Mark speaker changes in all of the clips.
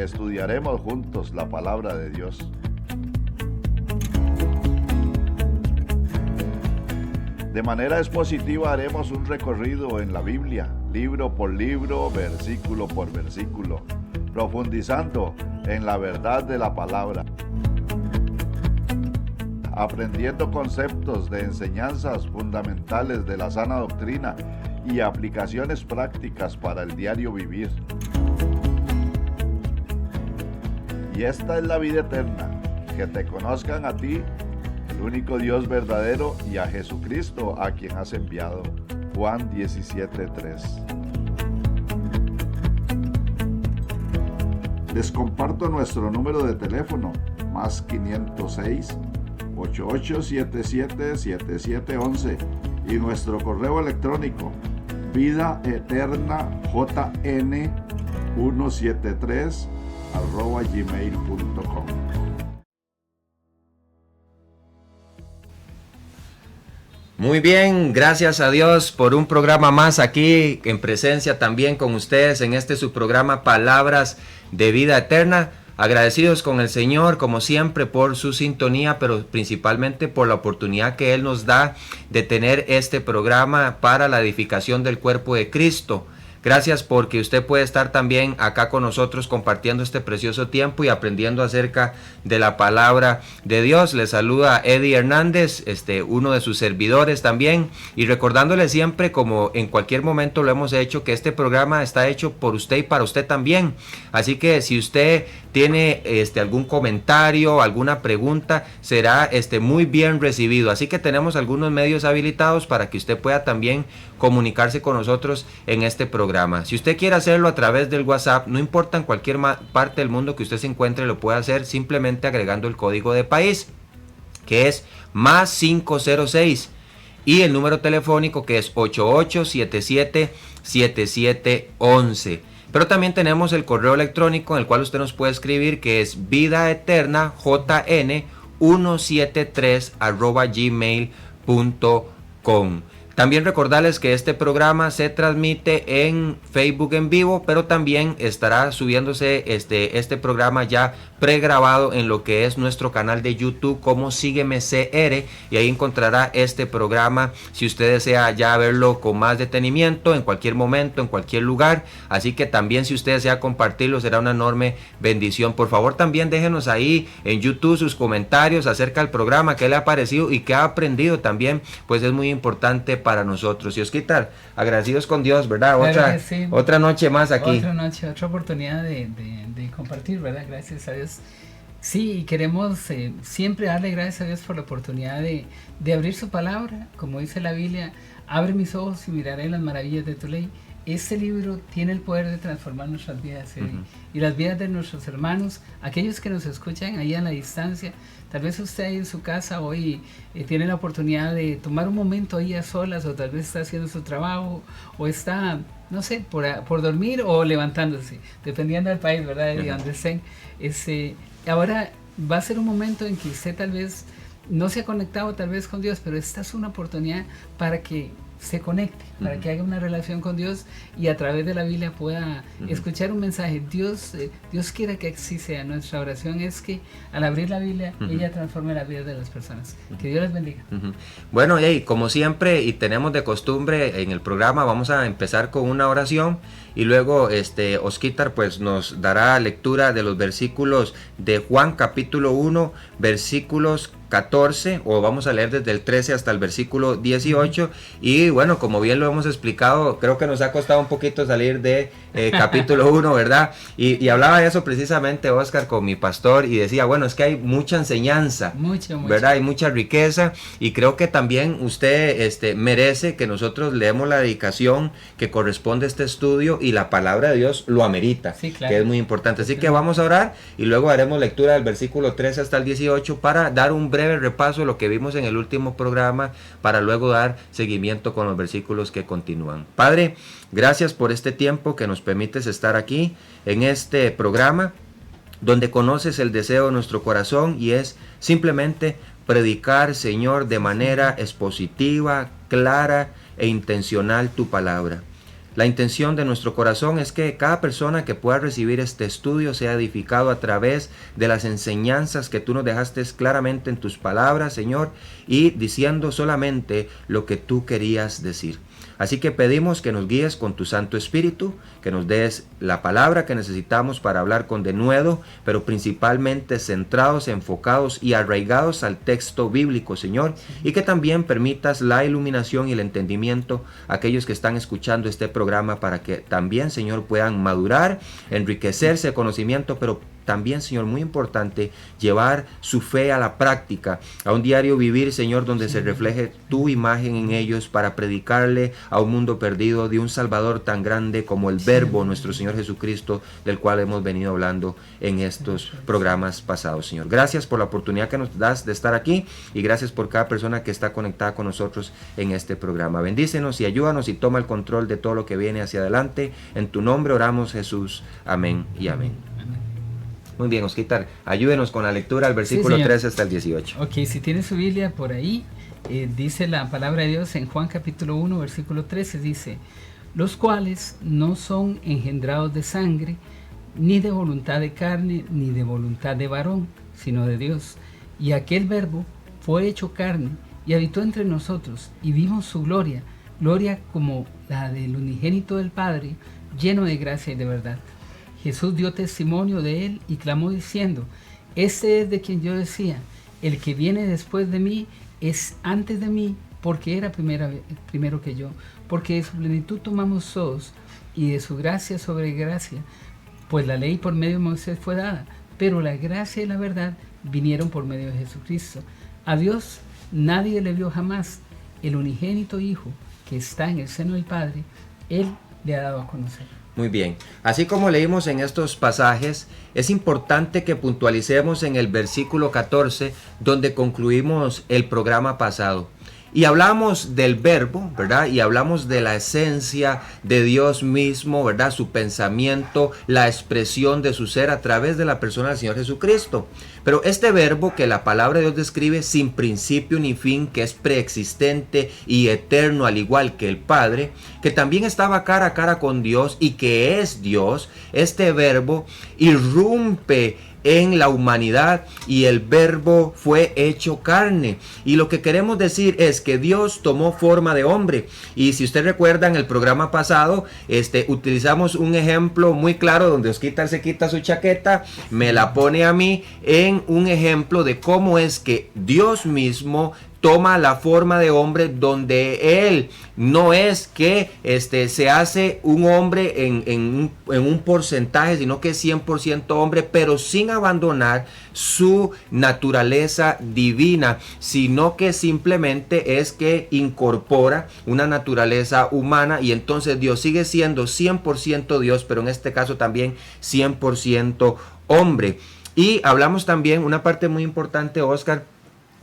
Speaker 1: estudiaremos juntos la palabra de Dios. De manera expositiva haremos un recorrido en la Biblia, libro por libro, versículo por versículo, profundizando en la verdad de la palabra, aprendiendo conceptos de enseñanzas fundamentales de la sana doctrina y aplicaciones prácticas para el diario vivir. Y esta es la vida eterna, que te conozcan a ti, el único Dios verdadero, y a Jesucristo, a quien has enviado. Juan 17:3. Les comparto nuestro número de teléfono, más 506 8877 7711, y nuestro correo electrónico, vidaeternaj173@gmail.com.
Speaker 2: Muy bien, gracias a Dios por un programa más aquí en presencia también con ustedes en este su programa Palabras de Vida Eterna. Agradecidos con el Señor como siempre por su sintonía, pero principalmente por la oportunidad que Él nos da de tener este programa para la edificación del cuerpo de Cristo. Gracias porque usted puede estar también acá con nosotros compartiendo este precioso tiempo y aprendiendo acerca de la palabra de Dios. Le saluda Eddie Hernández, uno de sus servidores también, y recordándole siempre, como en cualquier momento lo hemos hecho, que este programa está hecho por usted y para usted también. Así que si usted tiene algún comentario, alguna pregunta, será muy bien recibido. Así que tenemos algunos medios habilitados para que usted pueda también comunicarse con nosotros en este programa. Si usted quiere hacerlo a través del WhatsApp, no importa en cualquier parte del mundo que usted se encuentre, lo puede hacer simplemente agregando el código de país, que es más 506, y el número telefónico, que es 88777711. Pero también tenemos el correo electrónico en el cual usted nos puede escribir, que es vidaeternajn173@gmail.com. También recordarles que este programa se transmite en Facebook en vivo, pero también estará subiéndose este programa ya pregrabado en lo que es nuestro canal de YouTube como Sígueme CR, y ahí encontrará este programa si usted desea ya verlo con más detenimiento en cualquier momento, en cualquier lugar. Así que también si usted desea compartirlo, será una enorme bendición. Por favor, también déjenos ahí en YouTube sus comentarios acerca del programa, qué le ha parecido y qué ha aprendido también, pues es muy importante para nosotros. Y Osquitar, agradecidos con Dios, ¿verdad?
Speaker 3: Claro, sí. Otra noche más aquí.
Speaker 2: Otra noche,
Speaker 3: otra oportunidad de compartir, ¿verdad? Gracias a Dios. Sí, y queremos siempre darle gracias a Dios por la oportunidad de abrir su palabra. Como dice la Biblia, abre mis ojos y miraré las maravillas de tu ley. Este libro tiene el poder de transformar nuestras vidas y las vidas de nuestros hermanos, aquellos que nos escuchan ahí a la distancia. Tal vez usted ahí en su casa hoy tiene la oportunidad de tomar un momento ahí a solas, o tal vez está haciendo su trabajo, o está, no sé, por dormir o levantándose, dependiendo del país, ¿verdad? De donde estén. Ahora va a ser un momento en que usted tal vez no se ha conectado tal vez con Dios, pero esta es una oportunidad para que se conecte, para que haga una relación con Dios y a través de la Biblia pueda escuchar un mensaje. Dios quiere que así sea. Nuestra oración es que al abrir la Biblia, ella transforme la vida de las personas. Que Dios les bendiga.
Speaker 2: Bueno, como siempre y tenemos de costumbre en el programa, vamos a empezar con una oración y luego Osquitar pues nos dará lectura de los versículos de Juan capítulo 1, versículos 14, o vamos a leer desde el 13 hasta el versículo 18, y bueno, como bien lo hemos explicado, creo que nos ha costado un poquito salir de capítulo 1, ¿verdad? Y hablaba de eso precisamente, Oscar, con mi pastor, y decía, bueno, es que hay mucha enseñanza, ¿verdad? Hay mucha riqueza, y creo que también usted merece que nosotros leemos la dedicación que corresponde a este estudio, y la palabra de Dios lo amerita,
Speaker 3: sí, claro,
Speaker 2: que es muy importante. Así que vamos a orar, y luego haremos lectura del versículo 13 hasta el 18 para dar un breve repaso de lo que vimos en el último programa, para luego dar seguimiento con los versículos que continúan. Padre, gracias por este tiempo que nos permites estar aquí en este programa, donde conoces el deseo de nuestro corazón, y es simplemente predicar, Señor, de manera expositiva, clara e intencional tu palabra. La intención de nuestro corazón es que cada persona que pueda recibir este estudio sea edificado a través de las enseñanzas que tú nos dejaste claramente en tus palabras, Señor, y diciendo solamente lo que tú querías decir. Así que pedimos que nos guíes con tu Santo Espíritu, que nos des la palabra que necesitamos para hablar con denuedo, pero principalmente centrados, enfocados y arraigados al texto bíblico, Señor, y que también permitas la iluminación y el entendimiento a aquellos que están escuchando este programa para que también, Señor, puedan madurar, enriquecerse de conocimiento, pero también, Señor, muy importante, llevar su fe a la práctica, a un diario vivir, Señor, donde se refleje tu imagen en ellos para predicarle a un mundo perdido de un Salvador tan grande como el Verbo, nuestro Señor Jesucristo, del cual hemos venido hablando en estos programas pasados, Señor. Gracias por la oportunidad que nos das de estar aquí y gracias por cada persona que está conectada con nosotros en este programa. Bendícenos y ayúdanos y toma el control de todo lo que viene hacia adelante. En tu nombre oramos, Jesús. Amén y amén. Muy bien, Osquitar, ayúdenos con la lectura del versículo 13 hasta el 18.
Speaker 3: Ok, si tiene su Biblia por ahí, dice la palabra de Dios en Juan capítulo 1, versículo 13, dice: los cuales no son engendrados de sangre, ni de voluntad de carne, ni de voluntad de varón, sino de Dios. Y aquel Verbo fue hecho carne, y habitó entre nosotros, y vimos su gloria, gloria como la del unigénito del Padre, lleno de gracia y de verdad. Jesús dio testimonio de él y clamó diciendo: este es de quien yo decía, el que viene después de mí es antes de mí, porque era primero que yo, porque de su plenitud tomamos todos, y de su gracia sobre gracia, pues la ley por medio de Moisés fue dada, pero la gracia y la verdad vinieron por medio de Jesucristo. A Dios nadie le vio jamás, el unigénito Hijo que está en el seno del Padre, Él le ha dado a conocer.
Speaker 2: Muy bien, así como leímos en estos pasajes, es importante que puntualicemos en el versículo 14, donde concluimos el programa pasado. Y hablamos del Verbo, ¿verdad? Y hablamos de la esencia de Dios mismo, ¿verdad? Su pensamiento, la expresión de su ser a través de la persona del Señor Jesucristo. Pero este Verbo que la palabra de Dios describe sin principio ni fin, que es preexistente y eterno al igual que el Padre, que también estaba cara a cara con Dios y que es Dios, este Verbo irrumpe en la humanidad y el Verbo fue hecho carne. Y lo que queremos decir es que Dios tomó forma de hombre. Y si usted recuerda, en el programa pasado utilizamos un ejemplo muy claro donde Osquitar se quita su chaqueta, me la pone a mí, en un ejemplo de cómo es que Dios mismo toma la forma de hombre, donde él no es que se hace un hombre en un porcentaje, sino que es 100% hombre, pero sin abandonar su naturaleza divina, sino que simplemente es que incorpora una naturaleza humana, y entonces Dios sigue siendo 100% Dios, pero en este caso también 100% hombre. Y hablamos también una parte muy importante, Oscar,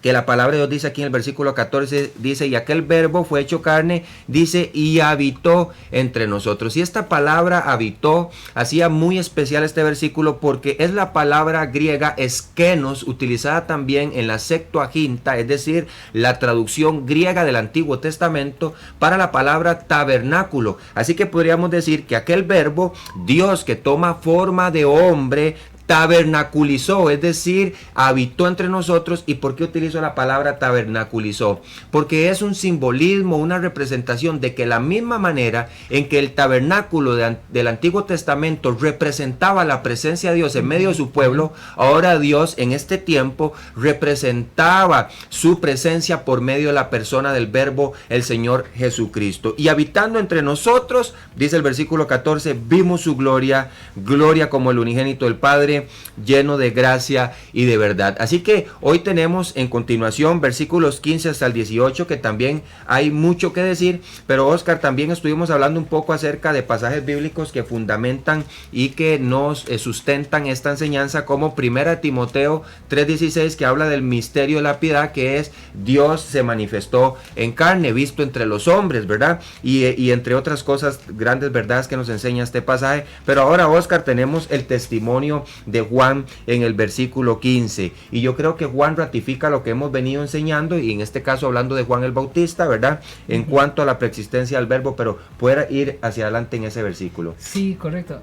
Speaker 2: que la palabra de Dios dice aquí en el versículo 14, dice: y aquel Verbo fue hecho carne, dice, y habitó entre nosotros. Y esta palabra habitó hacía muy especial este versículo, porque es la palabra griega eskenos, utilizada también en la Septuaginta, es decir, la traducción griega del Antiguo Testamento, para la palabra tabernáculo. Así que podríamos decir que aquel Verbo, Dios que toma forma de hombre, tabernaculizó, es decir, habitó entre nosotros. ¿Y por qué utilizo la palabra tabernaculizó? Porque es un simbolismo, una representación de que la misma manera en que el tabernáculo del Antiguo Testamento representaba la presencia de Dios en medio de su pueblo, ahora Dios en este tiempo representaba su presencia por medio de la persona del Verbo, el Señor Jesucristo. Y habitando entre nosotros, dice el versículo 14, vimos su gloria, gloria como el unigénito del Padre, lleno de gracia y de verdad. Así que hoy tenemos en continuación versículos 15 hasta el 18, que también hay mucho que decir, pero Oscar, también estuvimos hablando un poco acerca de pasajes bíblicos que fundamentan y que nos sustentan esta enseñanza, como 1 Timoteo 3:16, que habla del misterio de la piedad, que es Dios se manifestó en carne, visto entre los hombres, ¿verdad? Y entre otras cosas, grandes verdades que nos enseña este pasaje. Pero ahora, Oscar, tenemos el testimonio de Juan en el versículo 15. Y yo creo que Juan ratifica lo que hemos venido enseñando, y en este caso hablando de Juan el Bautista, ¿verdad? En cuanto a la preexistencia del verbo, pero pueda ir hacia adelante en ese versículo.
Speaker 3: Sí, correcto.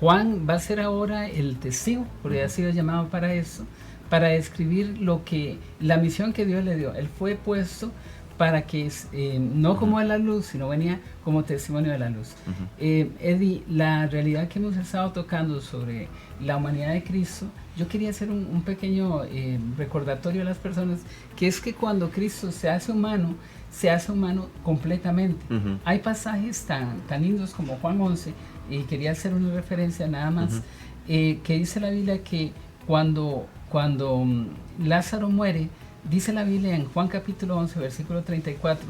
Speaker 3: Juan va a ser ahora el testigo, porque ha sido llamado para eso, para describir la misión que Dios le dio. Él fue puesto para que no como de la luz, sino venía como testimonio de la luz. Eddie, la realidad que hemos estado tocando sobre la humanidad de Cristo, yo quería hacer un pequeño recordatorio a las personas, que es que cuando Cristo se hace humano completamente. Hay pasajes tan lindos como Juan 11, y quería hacer una referencia nada más, que dice la Biblia que cuando Lázaro muere, dice la Biblia en Juan capítulo 11, versículo 34,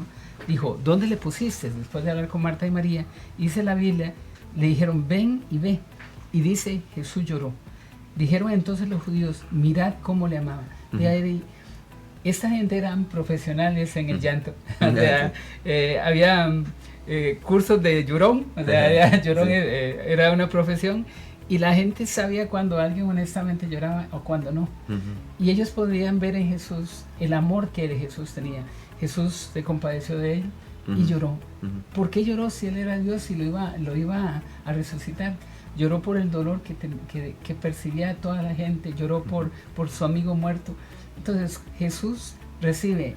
Speaker 3: dijo, ¿dónde le pusiste? Después de hablar con Marta y María, dice la Biblia, le dijeron, ven y ve. Y dice, Jesús lloró. Dijeron entonces los judíos, mirad cómo le amaban. Esta gente eran profesionales en el llanto. O sea, había cursos de llorón. O sea, llorón era una profesión. Y la gente sabía cuando alguien honestamente lloraba o cuando no. Y ellos podían ver en Jesús el amor que Jesús tenía. Jesús se compadeció de él y lloró. ¿Por qué lloró si él era Dios y lo iba a resucitar? Lloró por el dolor que percibía a toda la gente. Lloró por su amigo muerto. Entonces Jesús recibe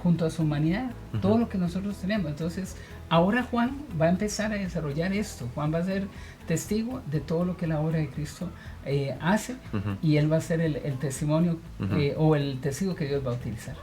Speaker 3: junto a su humanidad todo lo que nosotros tenemos. Entonces ahora Juan va a empezar a desarrollar esto. Juan va a ser testigo de todo lo que la obra de Cristo hace, y él va a ser el testimonio o el testigo que Dios va a utilizar.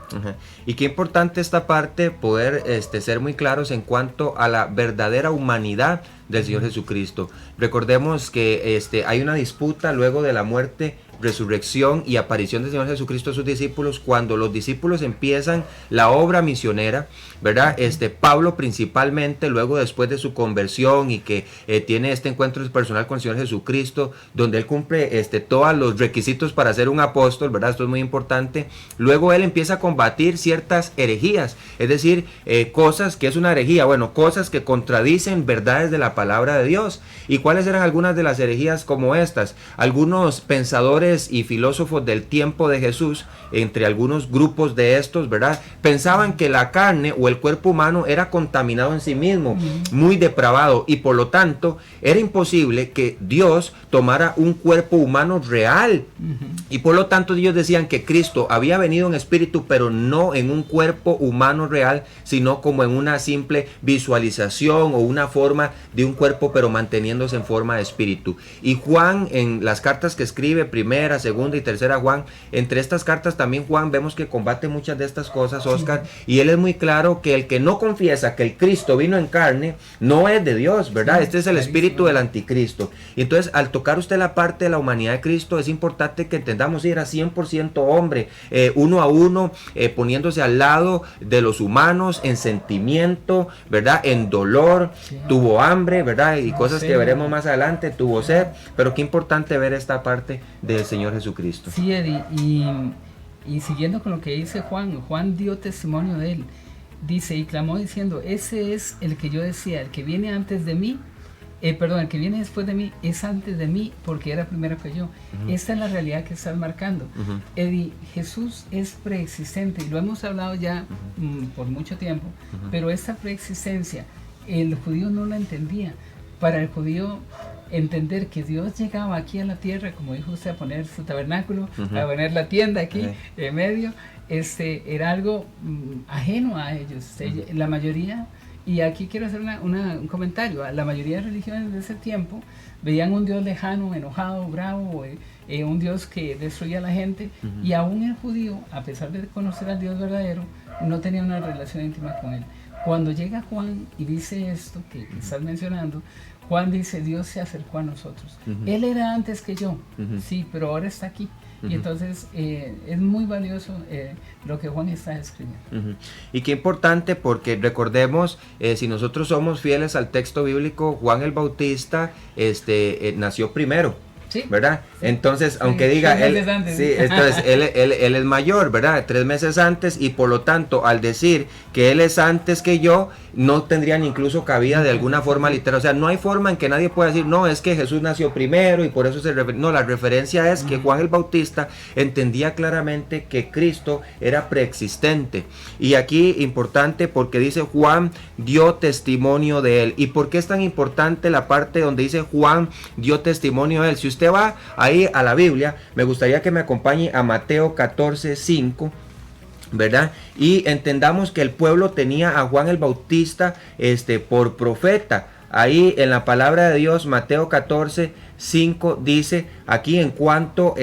Speaker 2: Y qué importante esta parte, poder ser muy claros en cuanto a la verdadera humanidad del Señor Jesucristo. Recordemos que hay una disputa luego de la muerte, resurrección y aparición del Señor Jesucristo a sus discípulos, cuando los discípulos empiezan la obra misionera, ¿verdad? Pablo principalmente, luego después de su conversión y que tiene este encuentro personal con el Señor Jesucristo, donde él cumple todos los requisitos para ser un apóstol, ¿verdad? Esto es muy importante. Luego él empieza a combatir ciertas herejías, es decir, cosas que es una herejía, bueno, cosas que contradicen verdades de la palabra de Dios. ¿Y cuáles eran algunas de las herejías como estas? Algunos pensadores y filósofos del tiempo de Jesús, entre algunos grupos de estos, ¿verdad?, pensaban que la carne o el cuerpo humano era contaminado en sí mismo, muy depravado, y por lo tanto era imposible que Dios tomara un cuerpo humano real, y por lo tanto ellos decían que Cristo había venido en espíritu, pero no en un cuerpo humano real, sino como en una simple visualización o una forma de un cuerpo, pero manteniéndose en forma de espíritu. Y Juan, en las cartas que escribe, primera, segunda y tercera Juan, entre estas cartas también Juan vemos que combate muchas de estas cosas, Oscar, y él es muy claro que el que no confiesa que el Cristo vino en carne no es de Dios, ¿verdad? Este es el espíritu del anticristo. Y entonces, al tocar usted la parte de la humanidad de Cristo, es importante que entendamos, era 100% hombre, uno a uno, poniéndose al lado de los humanos en sentimiento, ¿verdad? En dolor, tuvo hambre, ¿verdad? Y cosas que veremos más adelante, tuvo sed, pero qué importante ver esta parte del Señor Jesucristo.
Speaker 3: Sí, Eddie, y siguiendo con lo que dice Juan dio testimonio de él. Dice, y clamó diciendo, ese es el que yo decía, el que viene antes de mí, el que viene después de mí es antes de mí, porque era primero que yo. Esta es la realidad que estás marcando. Eddie, Jesús es preexistente, y lo hemos hablado ya por mucho tiempo, pero esta preexistencia, el judío no la entendía. Para el judío, entender que Dios llegaba aquí a la tierra, como dijo usted, a poner su tabernáculo, a poner la tienda aquí en medio, era algo ajeno a ellos. La mayoría, y aquí quiero hacer un comentario, la mayoría de religiones de ese tiempo veían un Dios lejano, enojado, bravo, un Dios que destruía a la gente, y aún el judío, a pesar de conocer al Dios verdadero, no tenía una relación íntima con él. Cuando llega Juan y dice esto que estás mencionando, Juan dice, Dios se acercó a nosotros. Él era antes que yo, sí, pero ahora está aquí. Y entonces es muy valioso lo que Juan está escribiendo.
Speaker 2: Y qué importante, porque recordemos, si nosotros somos fieles al texto bíblico, Juan el Bautista nació primero.
Speaker 3: Sí.
Speaker 2: ¿verdad? Entonces,
Speaker 3: Sí,
Speaker 2: aunque diga,
Speaker 3: 3
Speaker 2: él,
Speaker 3: meses antes.
Speaker 2: sí, entonces él es mayor, ¿verdad? 3 meses antes, y por lo tanto, al decir que él es antes que yo, no tendrían incluso cabida de alguna forma literal. O sea, no hay forma en que nadie pueda decir, no, es que Jesús nació primero y por eso se refiere. No, la referencia es que Juan el Bautista entendía claramente que Cristo era preexistente. Y aquí importante porque dice Juan dio testimonio de él. ¿Y por qué es tan importante la parte donde dice Juan dio testimonio de él? Si usted va ahí a la Biblia, me gustaría que me acompañe a Mateo 14:5, ¿verdad? Y entendamos que el pueblo tenía a Juan el Bautista por profeta. Ahí en la palabra de Dios, Mateo 14:5 dice, aquí en cuanto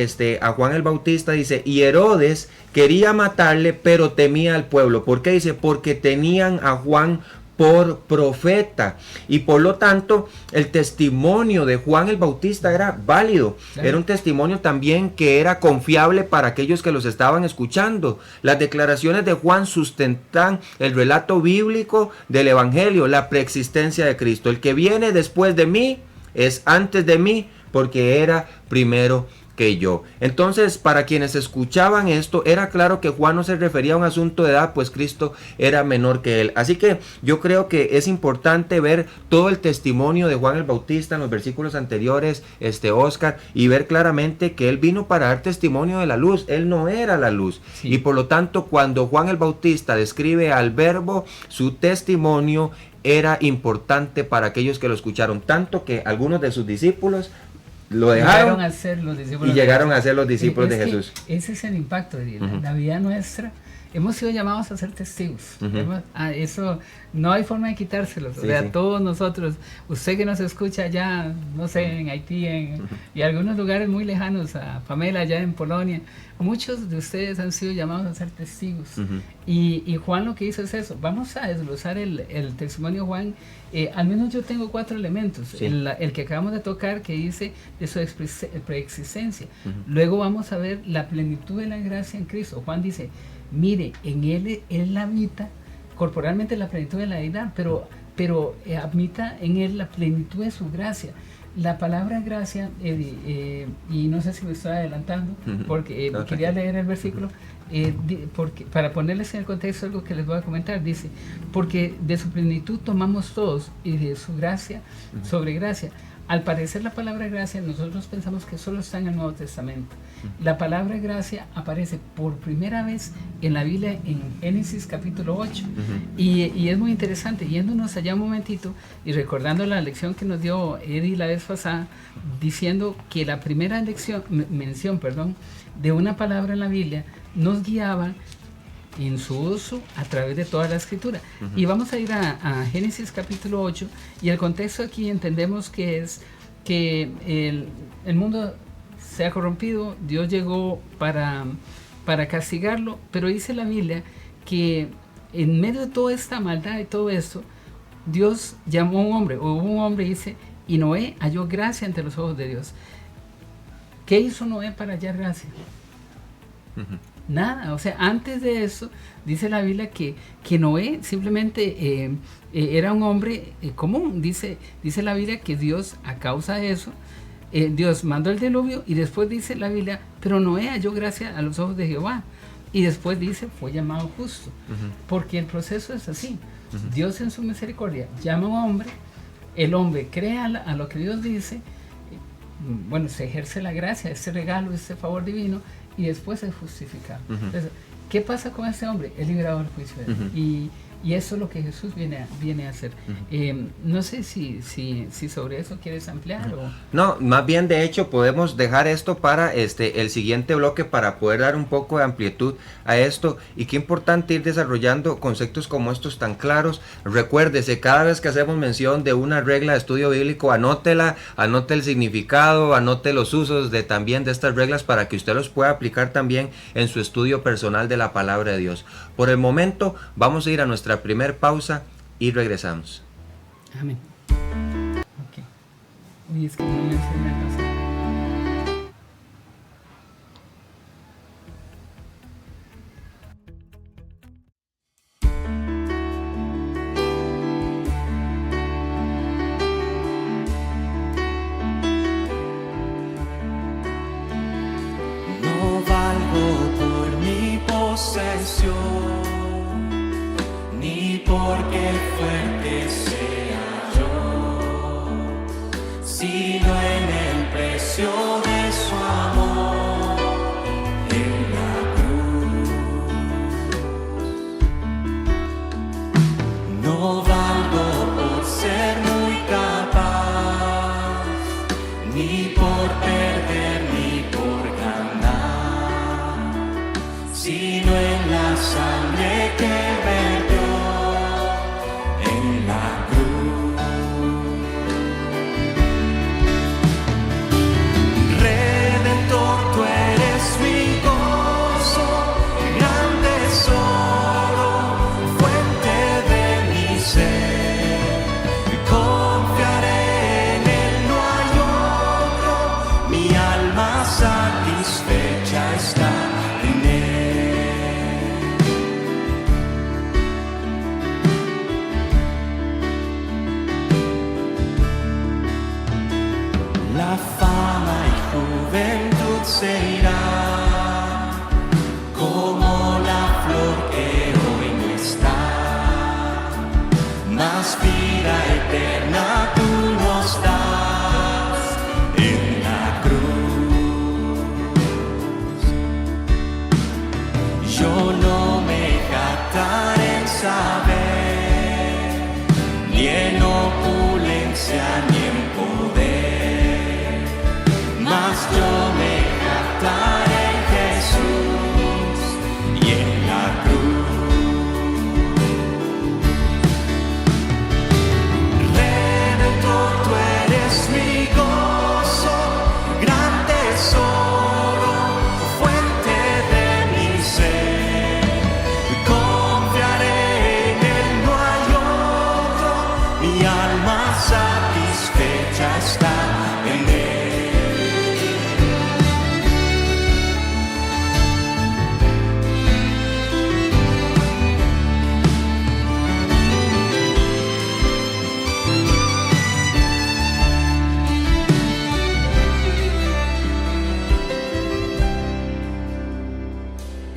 Speaker 2: a Juan el Bautista, dice, y Herodes quería matarle, pero temía al pueblo. ¿Por qué? Dice, porque tenían a Juan por profeta, y por lo tanto el testimonio de Juan el Bautista era válido, era un testimonio también que era confiable para aquellos que los estaban escuchando. Las declaraciones de Juan sustentan el relato bíblico del evangelio, la preexistencia de Cristo. El que viene después de mí es antes de mí, porque era primero que yo. Entonces, para quienes escuchaban esto, era claro que Juan no se refería a un asunto de edad, pues Cristo era menor que él. Así que yo creo que es importante ver todo el testimonio de Juan el Bautista en los versículos anteriores, Oscar, y ver claramente que él vino para dar testimonio de la luz. Él no era la luz. Sí. Y por lo tanto, cuando Juan el Bautista describe al Verbo, su testimonio era importante para aquellos que lo escucharon, tanto que algunos de sus discípulos lo dejaron
Speaker 3: a ser los discípulos
Speaker 2: y llegaron a ser los discípulos de Jesús.
Speaker 3: Ese es el impacto de la vida nuestra. Hemos sido llamados a ser testigos. Eso no hay forma de quitárselos. Sí, o sea, todos nosotros, usted que nos escucha allá, no sé, en Haití y algunos lugares muy lejanos, a Pamela allá en Polonia, muchos de ustedes han sido llamados a ser testigos. Y Juan lo que hizo es eso. Vamos a desglosar el testimonio de Juan. Al menos yo tengo 4 elementos. Sí. El que acabamos de tocar, que dice de su preexistencia. Luego vamos a ver la plenitud de la gracia en Cristo. Juan dice, mire, en él habita corporalmente la plenitud de la deidad, pero habita en él la plenitud de su gracia. La palabra gracia, y no sé si me estoy adelantando, porque quería leer el versículo, porque, para ponerles en el contexto algo que les voy a comentar, dice, porque de su plenitud tomamos todos, y de su gracia sobre gracia. Al parecer la palabra gracia, nosotros pensamos que solo está en el Nuevo Testamento. La palabra gracia aparece por primera vez en la Biblia en Génesis capítulo 8. Y es muy interesante, yéndonos allá un momentito y recordando la lección que nos dio Eddie la vez pasada, diciendo que la primera mención de una palabra en la Biblia nos guiaba en su uso a través de toda la escritura. Y vamos a ir a Génesis capítulo 8, y el contexto aquí entendemos que es que el mundo se ha corrompido, Dios llegó para castigarlo, pero dice la Biblia que en medio de toda esta maldad y todo esto, Dios llamó a un hombre, o hubo un hombre, dice, y Noé halló gracia ante los ojos de Dios. ¿Qué hizo Noé para hallar gracia? Nada, o sea, antes de eso, dice la Biblia que Noé simplemente era un hombre común. Dice la Biblia que Dios, a causa de eso, Dios mandó el diluvio, y después dice la Biblia, pero Noé halló gracia a los ojos de Jehová. Y después dice, fue llamado justo. Porque el proceso es así. Dios en su misericordia llama a un hombre, el hombre cree a lo que Dios dice, bueno, se ejerce la gracia, ese regalo, ese favor divino, y después es justificado. Entonces, ¿qué pasa con ese hombre? Es liberado del juicio de él. Y eso es lo que Jesús viene a hacer. No sé si sobre eso quieres ampliar o...
Speaker 2: No, más bien de hecho podemos dejar esto para el siguiente bloque, para poder dar un poco de amplitud a esto. Y qué importante ir desarrollando conceptos como estos tan claros. Recuérdese, cada vez que hacemos mención de una regla de estudio bíblico, anótela, anote el significado, anote los usos también de estas reglas, para que usted los pueda aplicar también en su estudio personal de la palabra de Dios. Por el momento vamos a ir a nuestra primer pausa y regresamos.
Speaker 3: Amén. Ok. Uy, es que no me hace una cosa.
Speaker 4: por mi posesión, ni porque fuerte sea yo, sino en el precio de su amor en la cruz. No valgo por ser muy capaz, ni por perder ni por ganar, sino en la sangre que vertió en la cruz. Redentor, tú eres mi gozo, gran tesoro, fuente de mi ser. Confiaré en él, no hay otro, mi alma satisfecha está en él. La fama y juventud se irá, como la flor que hoy no está, mas vida eterna tú nos das en la cruz. Yo no me jactaré en saber, ni en opulencia ni en poder, mas yo me jactaré en Jesús y en la cruz. Redentor, tú eres mi gozo, gran tesoro, fuente de mi ser. Confiaré en él, no hay otro, mi alma satisfecha está en él.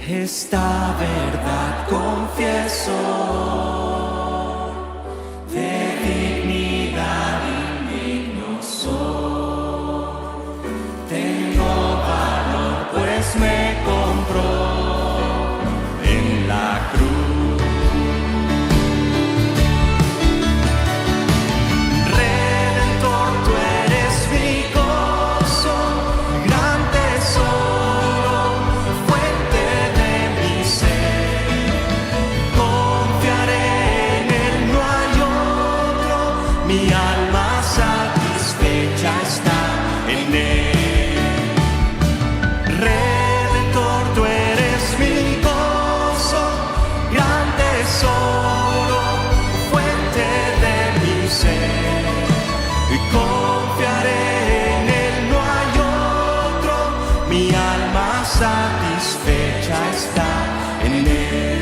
Speaker 4: Esta verdad confieso, de dignidad indigno soy. Tengo valor, pues me compró en la cruz. Redentor, tú eres mi gozo, gran tesoro, fuente de mi ser. Confiaré en él, no hay otro, mi alma satisfecha está en él. Redentor, tú eres mi gozo, gran tesoro, fuente de mi ser. Confiaré en él, no hay otro, mi alma satisfecha está en él.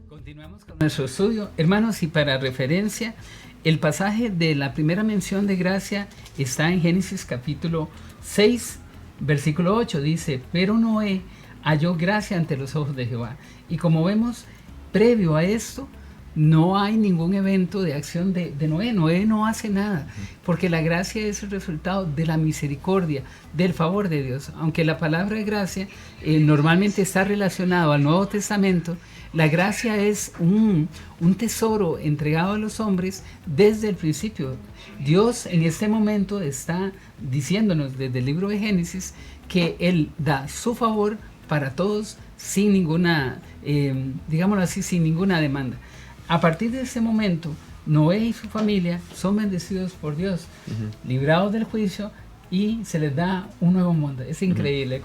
Speaker 3: Continuamos con nuestro estudio, hermanos, y para referencia, el pasaje de la primera mención de gracia está en Génesis capítulo 6, versículo 8, dice: pero Noé halló gracia ante los ojos de Jehová. Y como vemos, previo a esto, no hay ningún evento de acción de Noé. Noé no hace nada, porque la gracia es el resultado de la misericordia, del favor de Dios. Aunque la palabra de gracia normalmente está relacionado al Nuevo Testamento, la gracia es un tesoro entregado a los hombres desde el principio. Dios en este momento está diciéndonos desde el libro de Génesis que Él da su favor para todos sin ninguna, digámoslo así, sin ninguna demanda. A partir de ese momento, Noé y su familia son bendecidos por Dios, librados del juicio, y se les da un nuevo mundo. Es increíble.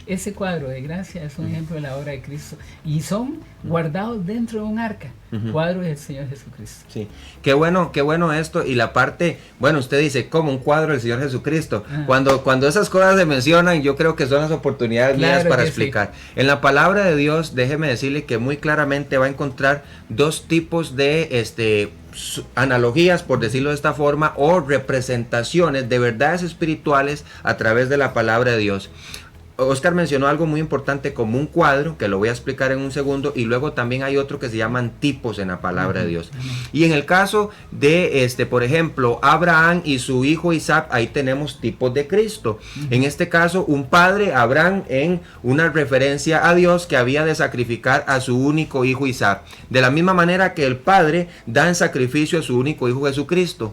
Speaker 3: Ese cuadro de gracia es un ejemplo de la obra de Cristo y son guardados dentro de un arca. Cuadro del Señor Jesucristo.
Speaker 2: Sí, qué bueno esto. Y la parte, bueno, usted dice, como un cuadro del Señor Jesucristo. Cuando esas cosas se mencionan, yo creo que son las oportunidades mías para explicar. Sí. En la palabra de Dios, déjeme decirle que muy claramente va a encontrar dos tipos de analogías, por decirlo de esta forma, o representaciones de verdades espirituales a través de la palabra de Dios. Oscar mencionó algo muy importante como un cuadro, que lo voy a explicar en un segundo, y luego también hay otro que se llaman tipos en la palabra de Dios. Y en el caso de, por ejemplo, Abraham y su hijo Isaac, ahí tenemos tipos de Cristo. En este caso, un padre, Abraham, en una referencia a Dios que había de sacrificar a su único hijo Isaac. De la misma manera que el padre da en sacrificio a su único hijo Jesucristo.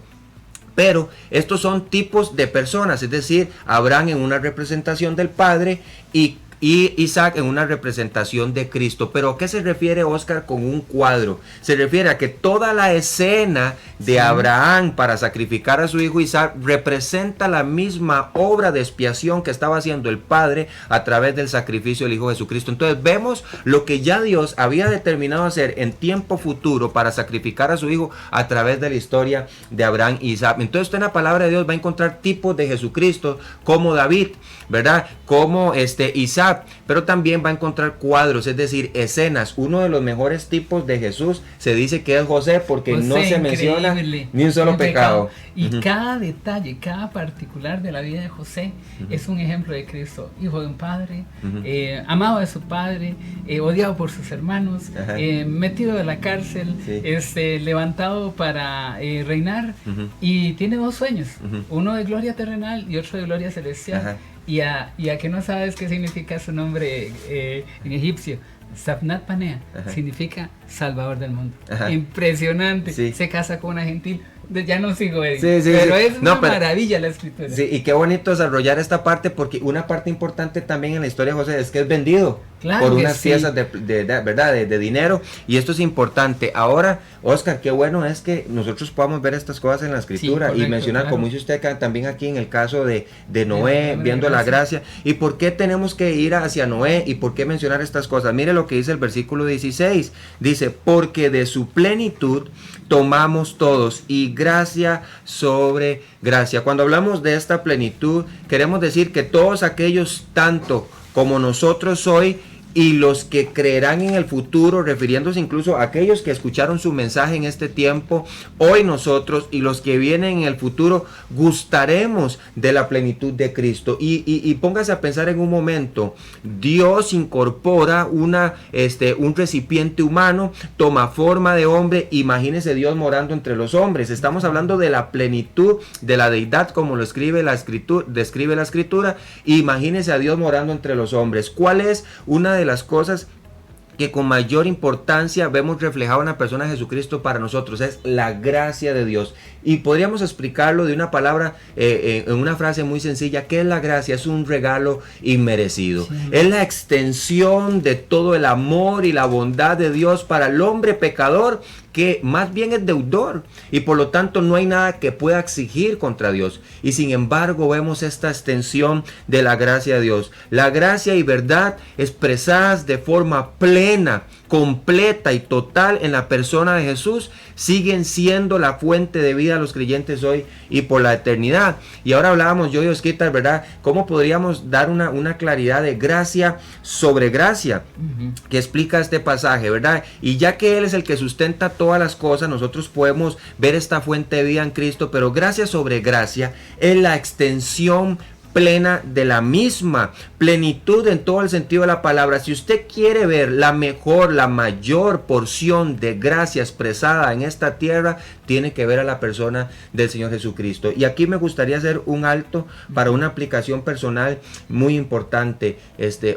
Speaker 2: Pero estos son tipos de personas, es decir, Abraham en una representación del Padre y Isaac en una representación de Cristo. Pero ¿a qué se refiere Oscar con un cuadro? Se refiere a que toda la escena de Abraham para sacrificar a su hijo Isaac representa la misma obra de expiación que estaba haciendo el Padre a través del sacrificio del Hijo Jesucristo. Entonces vemos lo que ya Dios había determinado hacer en tiempo futuro para sacrificar a su hijo a través de la historia de Abraham y Isaac. Entonces usted en la palabra de Dios va a encontrar tipos de Jesucristo como David, ¿verdad? Como Isaac, pero también va a encontrar cuadros, es decir, escenas. Uno de los mejores tipos de Jesús se dice que es José, porque no se menciona ni un solo pecado.
Speaker 3: Y cada detalle, cada particular de la vida de José es un ejemplo de Cristo. Hijo de un padre, amado de su padre, odiado por sus hermanos, metido de la cárcel, levantado para reinar, y tiene dos sueños, uno de gloria terrenal y otro de gloria celestial. Y a que no sabes qué significa su nombre en egipcio, Safnat Panea, significa Salvador del mundo. Impresionante. Se casa con una gentil. Ya no sigo, pero es una maravilla la escritura.
Speaker 2: Sí, y qué bonito desarrollar esta parte, porque una parte importante también en la historia de José es que es vendido por unas piezas de dinero, y esto es importante. Ahora, Oscar, qué bueno es que nosotros podamos ver estas cosas en la escritura, correcto, y mencionar, como dice usted también aquí en el caso de Noé, viendo la gracia. ¿Y por qué tenemos que ir hacia Noé? ¿Y por qué mencionar estas cosas? Mire lo que dice el versículo 16. Dice, porque de su plenitud tomamos todos, y gracia sobre gracia. Cuando hablamos de esta plenitud, queremos decir que todos aquellos, tanto como nosotros hoy, y los que creerán en el futuro, refiriéndose incluso a aquellos que escucharon su mensaje en este tiempo, hoy nosotros y los que vienen en el futuro gustaremos de la plenitud de Cristo. Y póngase a pensar en un momento, Dios incorpora un recipiente humano, toma forma de hombre. Imagínese Dios morando entre los hombres. Estamos hablando de la plenitud de la deidad, como lo describe la escritura. Imagínese a Dios morando entre los hombres. ¿Cuál es una de las cosas que con mayor importancia vemos reflejado en la persona de Jesucristo para nosotros? Es la gracia de Dios. Y podríamos explicarlo de una palabra, en una frase muy sencilla. ¿Qué es la gracia? Es un regalo inmerecido. Es la extensión de todo el amor y la bondad de Dios para el hombre pecador, que más bien es deudor, y por lo tanto no hay nada que pueda exigir contra Dios. Y sin embargo vemos esta extensión de la gracia de Dios. La gracia y verdad expresadas de forma plena, completa y total en la persona de Jesús, siguen siendo la fuente de vida a los creyentes hoy y por la eternidad. Y ahora hablábamos yo y Osquitar, ¿verdad? ¿Cómo podríamos dar una claridad de gracia sobre gracia que explica este pasaje, ¿verdad? Y ya que Él es el que sustenta todas las cosas, nosotros podemos ver esta fuente de vida en Cristo, pero gracia sobre gracia es la extensión plena de la misma, plenitud en todo el sentido de la palabra. Si usted quiere ver la mayor porción de gracia expresada en esta tierra, tiene que ver a la persona del Señor Jesucristo. Y aquí me gustaría hacer un alto para una aplicación personal muy importante,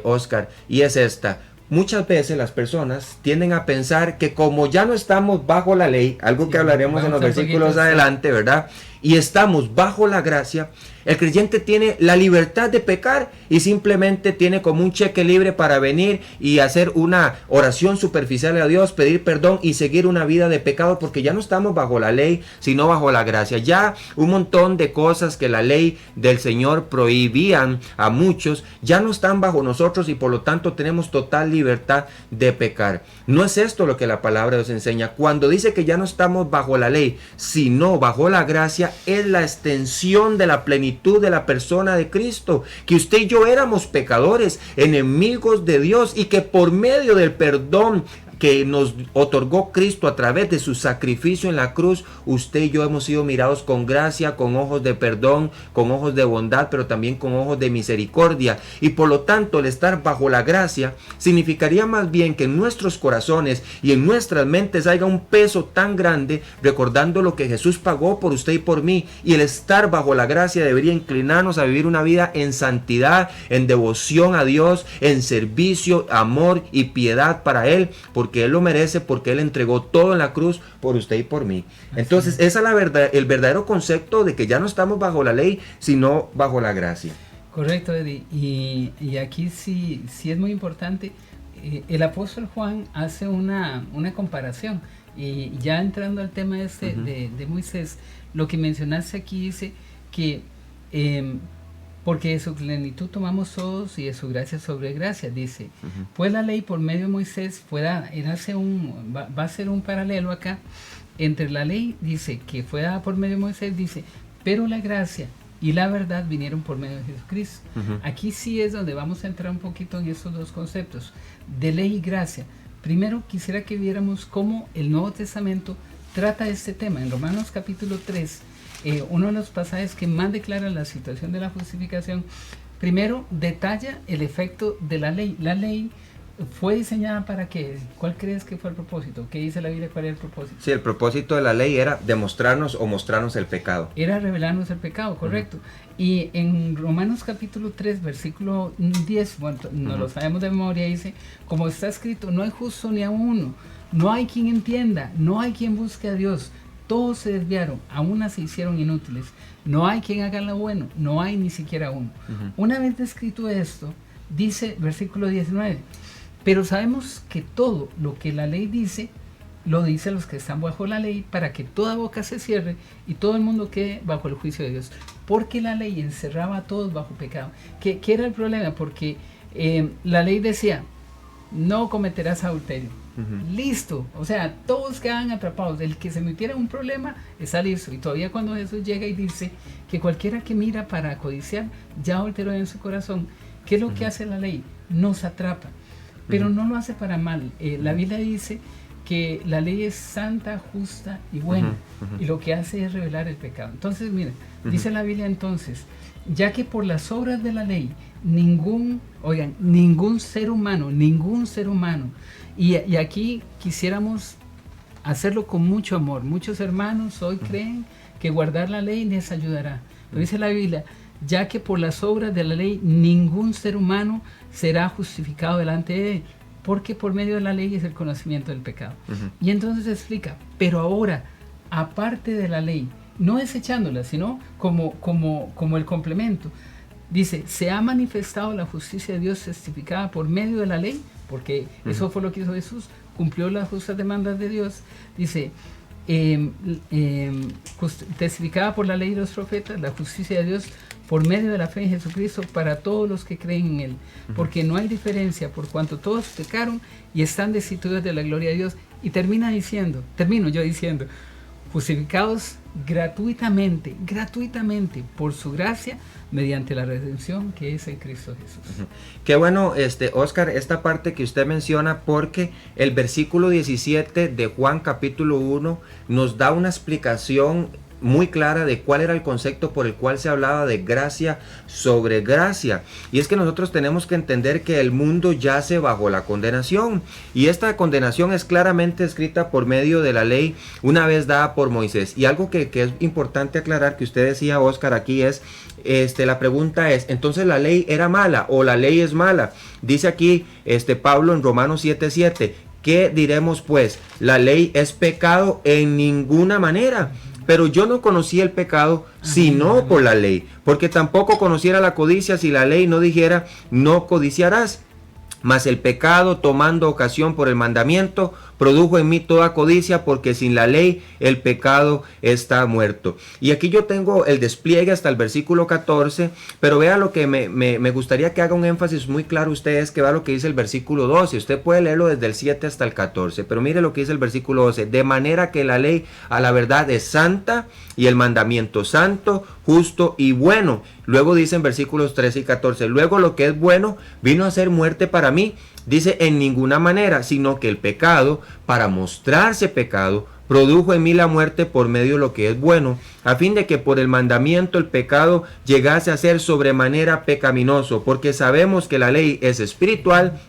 Speaker 2: Oscar, y es esta. Muchas veces las personas tienden a pensar que como ya no estamos bajo la ley, algo que hablaremos en los versículos adelante, ¿verdad? y estamos bajo la gracia, el creyente tiene la libertad de pecar y simplemente tiene como un cheque libre para venir y hacer una oración superficial a Dios, pedir perdón y seguir una vida de pecado, porque ya no estamos bajo la ley, sino bajo la gracia. Ya un montón de cosas que la ley del Señor prohibían a muchos, ya no están bajo nosotros y por lo tanto tenemos total libertad de pecar. No es esto lo que la palabra nos enseña. Cuando dice que ya no estamos bajo la ley, sino bajo la gracia, es la extensión de la plenitud de la persona de Cristo, que usted y yo éramos pecadores, enemigos de Dios, y que por medio del perdón que nos otorgó Cristo a través de su sacrificio en la cruz, usted y yo hemos sido mirados con gracia, con ojos de perdón, con ojos de bondad, pero también con ojos de misericordia. Y por lo tanto, el estar bajo la gracia significaría más bien que en nuestros corazones y en nuestras mentes haya un peso tan grande, recordando lo que Jesús pagó por usted y por mí. Y el estar bajo la gracia debería inclinarnos a vivir una vida en santidad, en devoción a Dios, en servicio, amor y piedad para Él, porque Él lo merece, porque Él entregó todo en la cruz por usted y por mí. Entonces, esa es la verdad, el verdadero concepto de que ya no estamos bajo la ley, sino bajo la gracia.
Speaker 3: Correcto, Eddie. Y aquí sí es muy importante. El apóstol Juan hace una comparación. Y ya entrando al tema de Moisés, lo que mencionaste aquí dice que porque de su plenitud tomamos todos y de su gracia sobre gracia, dice. Pues la ley por medio de Moisés va a ser un paralelo acá entre la ley, dice, que fue dada por medio de Moisés, dice, pero la gracia y la verdad vinieron por medio de Jesucristo. Aquí sí es donde vamos a entrar un poquito en estos dos conceptos, de ley y gracia. Primero quisiera que viéramos cómo el Nuevo Testamento trata este tema. En Romanos capítulo 3, uno de los pasajes que más declara la situación de la justificación, primero detalla el efecto de la ley. La ley fue diseñada para qué. ¿Cuál crees que fue el propósito? ¿Qué dice la Biblia? ¿Cuál era el propósito?
Speaker 2: Sí, el propósito de la ley era demostrarnos o mostrarnos el pecado.
Speaker 3: Era revelarnos el pecado, correcto. Y en Romanos capítulo 3, versículo 10, bueno, no lo sabemos de memoria, dice, como está escrito, no hay justo ni a uno, no hay quien entienda, no hay quien busque a Dios. Todos se desviaron, a una se hicieron inútiles. No hay quien haga lo bueno, no hay ni siquiera uno. Una vez descrito esto, dice versículo 19, pero sabemos que todo lo que la ley dice, lo dice a los que están bajo la ley, para que toda boca se cierre y todo el mundo quede bajo el juicio de Dios. Porque la ley encerraba a todos bajo pecado. ¿Qué era el problema? Porque la ley decía, no cometerás adulterio. Listo, o sea, todos quedan atrapados. El que se metiera en un problema está listo. Y todavía cuando Jesús llega y dice que cualquiera que mira para codiciar ya adulteró en su corazón, ¿qué es lo que hace la ley? Nos atrapa, pero no lo hace para mal. La Biblia dice que la ley es santa, justa y buena, y lo que hace es revelar el pecado. Entonces, mira, dice la Biblia entonces, ya que por las obras de la ley ningún ser humano, y aquí quisiéramos hacerlo con mucho amor. Muchos hermanos hoy creen que guardar la ley les ayudará. Pero dice la Biblia, ya que por las obras de la ley ningún ser humano será justificado delante de él, porque por medio de la ley es el conocimiento del pecado. Y entonces explica, pero ahora, aparte de la ley, no desechándola, sino como el complemento, dice, se ha manifestado la justicia de Dios testificada por medio de la ley, porque eso fue lo que hizo Jesús, cumplió las justas demandas de Dios. Dice, testificada por la ley y los profetas, la justicia de Dios por medio de la fe en Jesucristo para todos los que creen en Él, porque no hay diferencia, por cuanto todos pecaron y están destituidos de la gloria de Dios. Y termino yo diciendo, justificados gratuitamente por su gracia, mediante la redención que es en Cristo Jesús.
Speaker 2: Qué bueno, Oscar, esta parte que usted menciona, porque el versículo 17 de Juan capítulo 1 nos da una explicación muy clara de cuál era el concepto por el cual se hablaba de gracia sobre gracia. Y es que nosotros tenemos que entender que el mundo yace bajo la condenación, y esta condenación es claramente escrita por medio de la ley una vez dada por Moisés. Y algo que es importante aclarar, que usted decía, Oscar, aquí es, la pregunta es, ¿entonces la ley era mala o la ley es mala? Dice aquí Pablo en Romanos 7:7, ¿qué diremos pues? ¿La ley es pecado? En ninguna manera. pero yo no conocía el pecado sino por la ley, porque tampoco conociera la codicia si la ley no dijera no codiciarás. Mas el pecado, tomando ocasión por el mandamiento, produjo en mí toda codicia, porque sin la ley el pecado está muerto. Y aquí yo tengo el despliegue hasta el versículo 14, pero vea lo que me gustaría que haga un énfasis muy claro ustedes, que va lo que dice el versículo 12. Usted puede leerlo desde el 7 hasta el 14, pero mire lo que dice el versículo 12. De manera que la ley a la verdad es santa y el mandamiento santo, justo y bueno. Luego dice en versículos 13 y 14, luego lo que es bueno vino a ser muerte para mí. Dice en ninguna manera, sino que el pecado, para mostrarse pecado, produjo en mí la muerte por medio de lo que es bueno, a fin de que por el mandamiento el pecado llegase a ser sobremanera pecaminoso, porque sabemos que la ley es espiritual,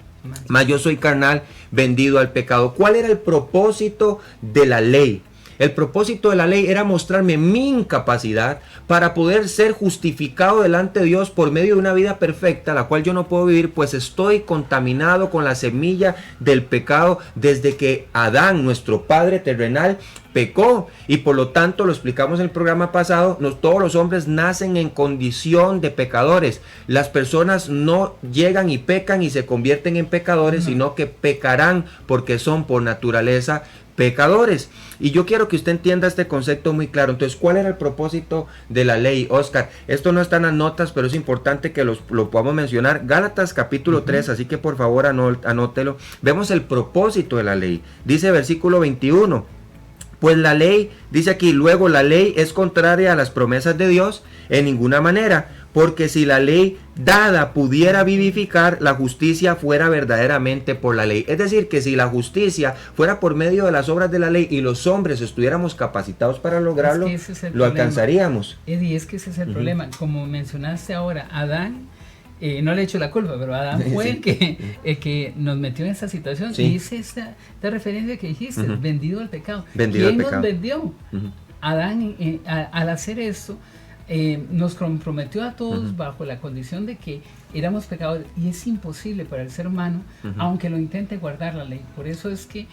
Speaker 2: mas yo soy carnal, vendido al pecado. ¿Cuál era el propósito de la ley? El propósito de la ley era mostrarme mi incapacidad para poder ser justificado delante de Dios por medio de una vida perfecta, la cual yo no puedo vivir, pues estoy contaminado con la semilla del pecado desde que Adán, nuestro padre terrenal, pecó. Y por lo tanto, lo explicamos en el programa pasado, todos los hombres nacen en condición de pecadores. Las personas no llegan y pecan y se convierten en pecadores, sino que pecarán porque son por naturaleza pecadores. Y yo quiero que usted entienda este concepto muy claro. Entonces, ¿cuál era el propósito de la ley, Oscar? Esto no está en las notas, pero es importante que lo podamos mencionar. Gálatas capítulo 3, así que por favor anótelo. Vemos el propósito de la ley. Dice versículo 21. Pues la ley, dice aquí, luego la ley es contraria a las promesas de Dios en ninguna manera, porque si la ley dada pudiera vivificar, la justicia fuera verdaderamente por la ley. Es decir, que si la justicia fuera por medio de las obras de la ley y los hombres estuviéramos capacitados para lograrlo, lo alcanzaríamos.
Speaker 3: Eddie, es que ese es el problema. Como mencionaste ahora, Adán, no le echo la culpa, pero Adán fue el que nos metió en esa situación. Y hice esta referencia que dijiste, vendido al pecado. ¿Quién nos vendió? Adán, al hacer esto, nos comprometió a todos bajo la condición de que éramos pecadores, y es imposible para el ser humano, aunque lo intente, guardar la ley. Por eso es que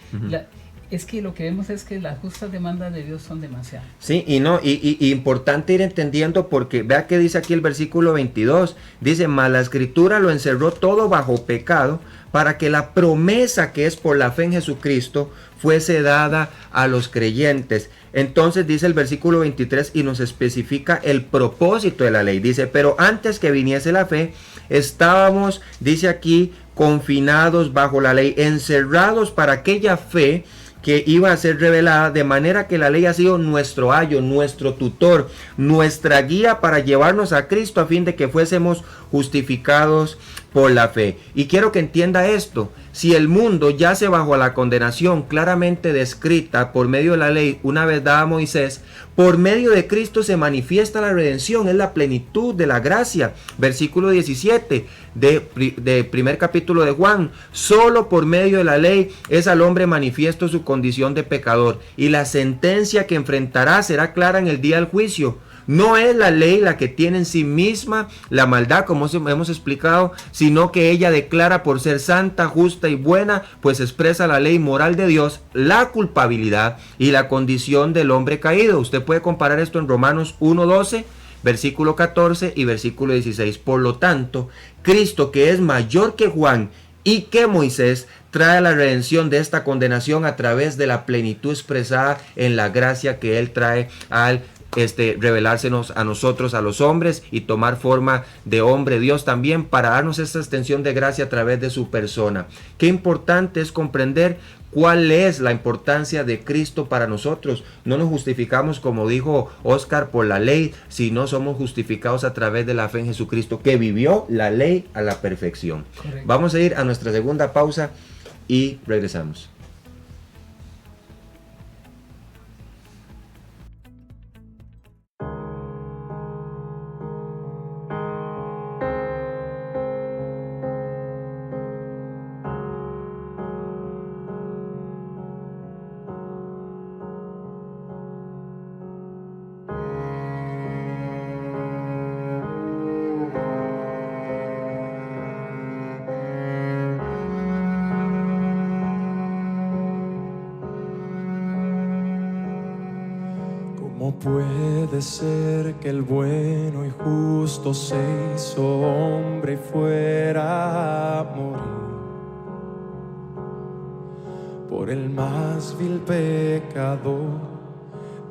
Speaker 3: lo que vemos es que las justas demandas de Dios son demasiadas.
Speaker 2: Sí, y importante ir entendiendo, porque vea que dice aquí el versículo 22, dice, mas la escritura lo encerró todo bajo pecado, para que la promesa que es por la fe en Jesucristo fuese dada a los creyentes. Entonces dice el versículo 23 y nos especifica el propósito de la ley. Dice, pero antes que viniese la fe, estábamos, dice aquí, confinados bajo la ley, encerrados para aquella fe que iba a ser revelada, de manera que la ley ha sido nuestro ayo, nuestro tutor, nuestra guía para llevarnos a Cristo a fin de que fuésemos justificados por la fe. Y quiero que entienda esto: si el mundo yace bajo la condenación claramente descrita por medio de la ley una vez dada a Moisés, por medio de Cristo se manifiesta la redención, es la plenitud de la gracia. Versículo 17 de primer capítulo de Juan: solo por medio de la ley es al hombre manifiesto su condición de pecador, y la sentencia que enfrentará será clara en el día del juicio. No es la ley la que tiene en sí misma la maldad, como hemos explicado, sino que ella declara por ser santa, justa y buena, pues expresa la ley moral de Dios, la culpabilidad y la condición del hombre caído. Usted puede comparar esto en Romanos 1:12, versículo 14 y versículo 16. Por lo tanto, Cristo, que es mayor que Juan y que Moisés, trae la redención de esta condenación a través de la plenitud expresada en la gracia que Él trae al revelársenos a nosotros, a los hombres, y tomar forma de hombre Dios también, para darnos esta extensión de gracia a través de su persona. Qué importante es comprender cuál es la importancia de Cristo para nosotros. No nos justificamos, como dijo Oscar, por la ley, sino somos justificados a través de la fe en Jesucristo, que vivió la ley a la perfección. Correcto. Vamos a ir a nuestra segunda pausa y regresamos.
Speaker 5: puede ser que el bueno y justo se hizo hombre y fuera a morir por el más vil pecador,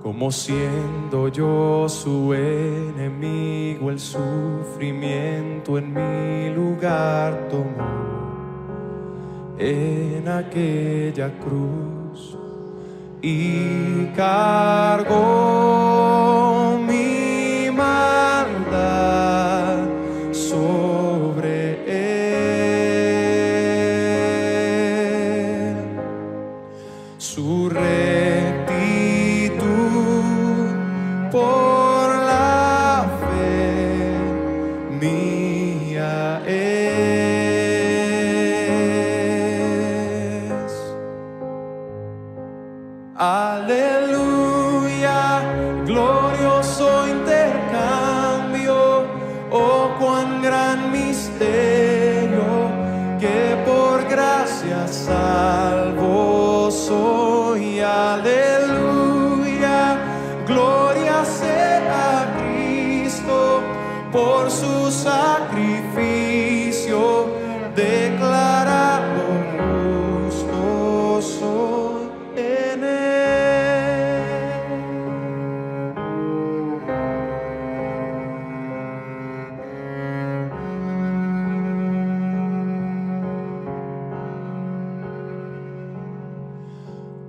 Speaker 5: como siendo yo su enemigo, el sufrimiento en mi lugar tomó en aquella cruz y cargó mi maldad sobre él. Su rectitud por la fe mía es. Aleluya, glorioso intercambio, oh cuán gran misterio, que por gracia salvo soy. Aleluya, gloria sea a Cristo, por su sacrificio declarado justo soy en él.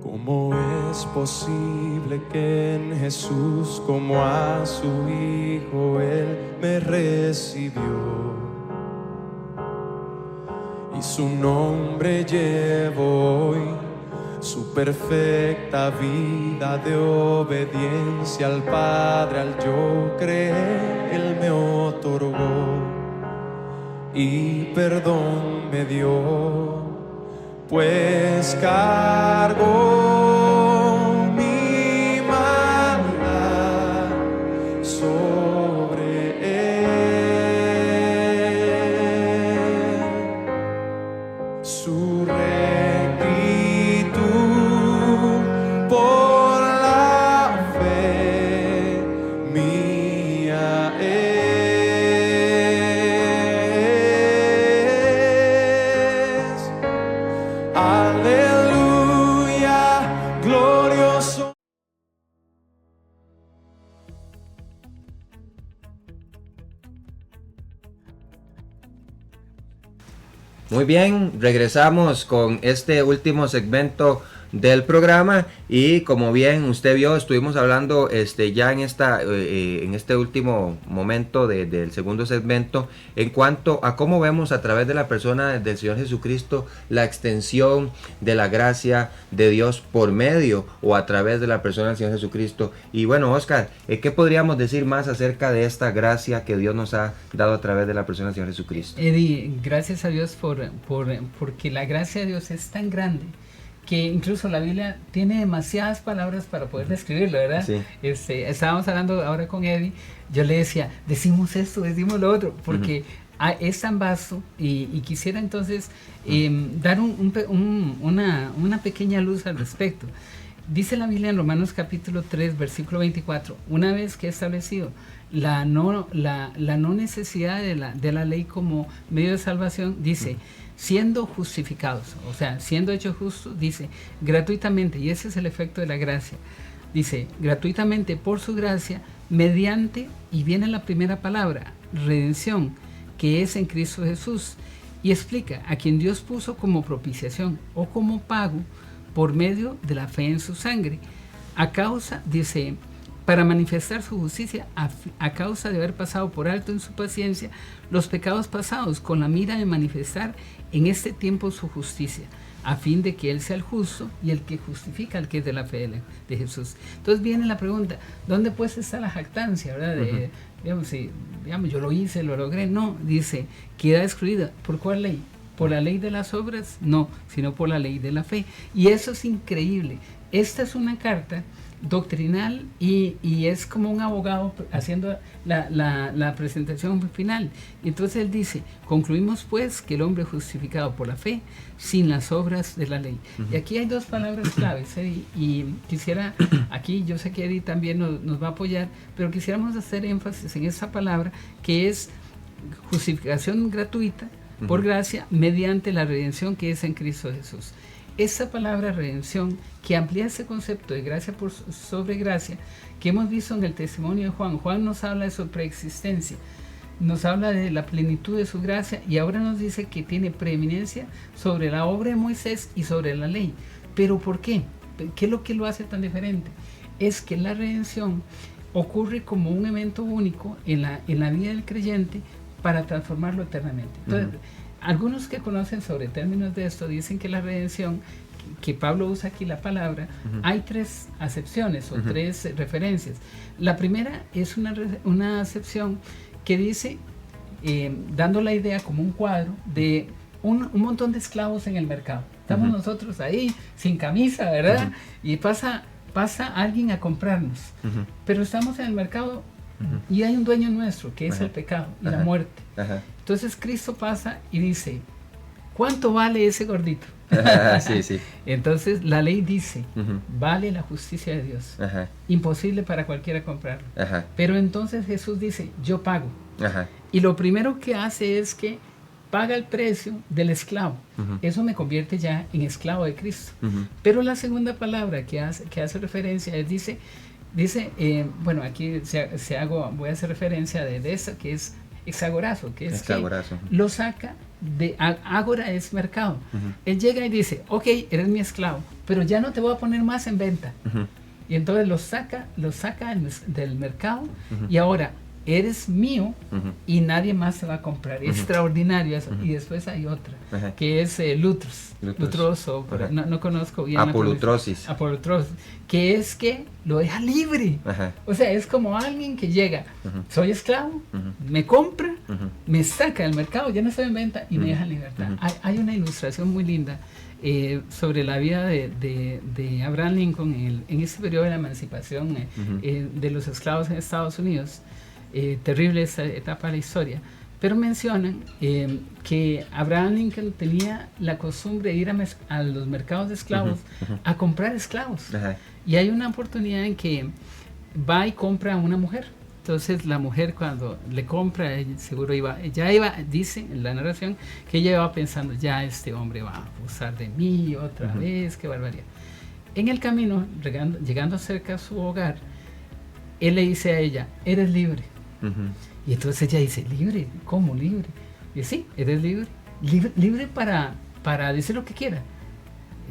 Speaker 5: ¿Cómo es posible que en Jesús, como a su Hijo, Él me recibió? Y su nombre llevo hoy, su perfecta vida de obediencia al Padre, al yo creer, Él me otorgó y perdón me dio, pues cargó mi maldad sobre él. Su rectitud por la fe mía es. Aleluya, glorioso.
Speaker 2: Muy bien, regresamos con este último segmento del programa y como bien usted vio, estuvimos hablando ya en este último momento del segundo segmento en cuanto a cómo vemos a través de la persona del Señor Jesucristo la extensión de la gracia de Dios por medio o a través de la persona del Señor Jesucristo. Y bueno, Oscar, ¿qué podríamos decir más acerca de esta gracia que Dios nos ha dado a través de la persona del Señor Jesucristo?
Speaker 3: Eddie, gracias a Dios porque la gracia de Dios es tan grande que incluso la Biblia tiene demasiadas palabras para poder describirlo, ¿verdad?
Speaker 2: Sí.
Speaker 3: Estábamos hablando ahora con Eddie, yo le decía, decimos esto, decimos lo otro, porque es tan vasto y quisiera entonces dar una pequeña luz al respecto. Dice la Biblia en Romanos capítulo 3, versículo 24, una vez que he establecido la no necesidad de la ley como medio de salvación, dice, siendo justificados, o sea, siendo hechos justos, dice, gratuitamente, y ese es el efecto de la gracia, dice, gratuitamente por su gracia, mediante, y viene la primera palabra, redención, que es en Cristo Jesús, y explica, a quien Dios puso como propiciación o como pago por medio de la fe en su sangre, a causa, dice, para manifestar su justicia a causa de haber pasado por alto en su paciencia los pecados pasados, con la mira de manifestar en este tiempo su justicia, a fin de que Él sea el justo y el que justifica al que es de la fe de Jesús. Entonces viene la pregunta, ¿dónde pues está la jactancia, verdad? Digamos, yo lo hice, lo logré. No, dice, queda excluida. ¿Por cuál ley? ¿Por la ley de las obras? No, sino por la ley de la fe. Y eso es increíble. Esta es una carta doctrinal y es como un abogado haciendo la presentación final. Entonces él dice, concluimos pues que el hombre justificado por la fe sin las obras de la ley. Y aquí hay dos palabras claves, y quisiera, aquí yo sé que Eddie también nos va a apoyar, pero quisiéramos hacer énfasis en esa palabra que es justificación gratuita por gracia mediante la redención que es en Cristo Jesús. Esa palabra redención, que amplía ese concepto de gracia sobre gracia, que hemos visto en el testimonio de Juan. Juan nos habla de su preexistencia, nos habla de la plenitud de su gracia, y ahora nos dice que tiene preeminencia sobre la obra de Moisés y sobre la ley. ¿Pero por qué? ¿Qué es lo que lo hace tan diferente? Es que la redención ocurre como un evento único en la vida del creyente para transformarlo eternamente. Entonces, algunos que conocen sobre términos de esto dicen que la redención, que Pablo usa aquí la palabra, hay tres acepciones o tres referencias. La primera es una acepción que dice, dando la idea como un cuadro de un montón de esclavos en el mercado. Estamos nosotros ahí sin camisa, ¿verdad? Y pasa alguien a comprarnos, pero estamos en el mercado y hay un dueño nuestro que es el pecado y la muerte. Entonces Cristo pasa y dice, ¿cuánto vale ese gordito?
Speaker 2: Sí.
Speaker 3: Entonces la ley dice, vale la justicia de Dios. Imposible para cualquiera comprarlo. Pero entonces Jesús dice, yo pago. Y lo primero que hace es que paga el precio del esclavo. Eso me convierte ya en esclavo de Cristo. Pero la segunda palabra que hace referencia es, dice, bueno, aquí voy a hacer referencia de esa, que es exagorazo, que es exagorazo. Que lo saca de ágora, es mercado. Él llega y dice, ok, eres mi esclavo, pero ya no te voy a poner más en venta. Y entonces lo saca del mercado, y ahora eres mío y nadie más se va a comprar. Extraordinario eso. Y después hay otra, que es Lutros, no conozco bien.
Speaker 2: Apolutrosis,
Speaker 3: que es que lo deja libre. O sea, es como alguien que llega, soy esclavo, me compra, me saca del mercado, ya no estoy en venta y me deja en libertad. Hay una ilustración muy linda sobre la vida de Abraham Lincoln en ese periodo de la emancipación de los esclavos en Estados Unidos. Terrible esa etapa de la historia, pero mencionan que Abraham Lincoln tenía la costumbre de ir a los mercados de esclavos a comprar esclavos. Y hay una oportunidad en que va y compra a una mujer. Entonces la mujer, cuando le compra, seguro dice en la narración que ella iba pensando, ya este hombre va a abusar de mí otra vez, qué barbaridad. En el camino, llegando cerca a su hogar, él le dice a ella, eres libre. Y entonces ella dice, ¿libre? ¿Cómo libre? Y dice, sí, eres libre. Libre para decir lo que quiera.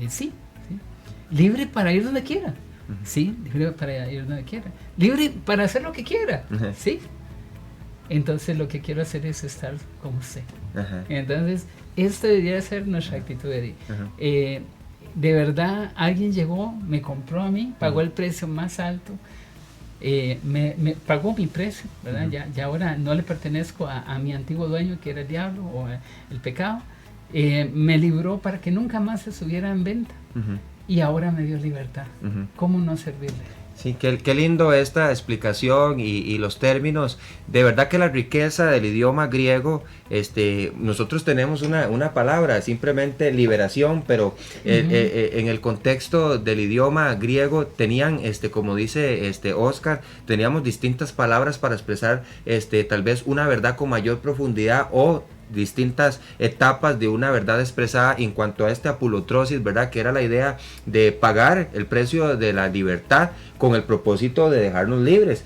Speaker 3: Sí. Libre para ir donde quiera. Sí, libre para ir donde quiera. Libre para hacer lo que quiera. Sí. Entonces lo que quiero hacer es estar con usted. Entonces, esto debería ser nuestra actitud de verdad, alguien llegó, me compró a mí, pagó el precio más alto. Me pagó mi precio, ¿verdad? Ya ahora no le pertenezco a mi antiguo dueño, que era el diablo o el pecado. Me libró para que nunca más se subiera en venta, y ahora me dio libertad. ¿Cómo no servirle?
Speaker 2: Sí, qué lindo esta explicación y los términos. De verdad que la riqueza del idioma griego, nosotros tenemos una palabra, simplemente liberación, pero en el contexto del idioma griego tenían, como dice Oscar, teníamos distintas palabras para expresar tal vez una verdad con mayor profundidad o distintas etapas de una verdad expresada en cuanto a apulotrosis, ¿verdad? Que era la idea de pagar el precio de la libertad con el propósito de dejarnos libres,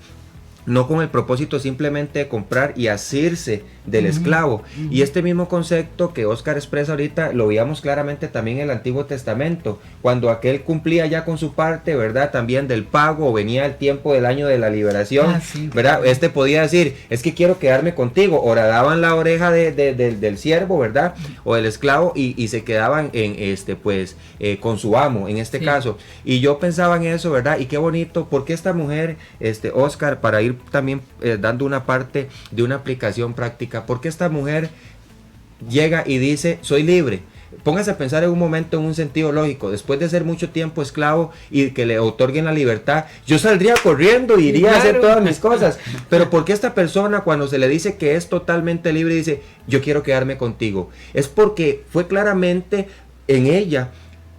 Speaker 2: no con el propósito simplemente de comprar y asirse del esclavo. Y este mismo concepto que Oscar expresa ahorita lo veíamos claramente también en el Antiguo Testamento, cuando aquel cumplía ya con su parte, ¿verdad? También del pago, o venía el tiempo del año de la liberación, ¿verdad? Podía decir, es que quiero quedarme contigo, o daban la oreja del siervo, ¿verdad? O del esclavo, y se quedaban con su amo, en este caso. Y yo pensaba en eso, ¿verdad? Y qué bonito, porque esta mujer, Oscar, para ir también dando una parte de una aplicación práctica, porque esta mujer llega y dice, soy libre. póngase a pensar en un momento en un sentido lógico. Después de ser mucho tiempo esclavo y que le otorguen la libertad, yo saldría corriendo y iría a hacer todas mis cosas. Pero ¿por qué esta persona, cuando se le dice que es totalmente libre, dice, yo quiero quedarme contigo? Es porque fue claramente en ella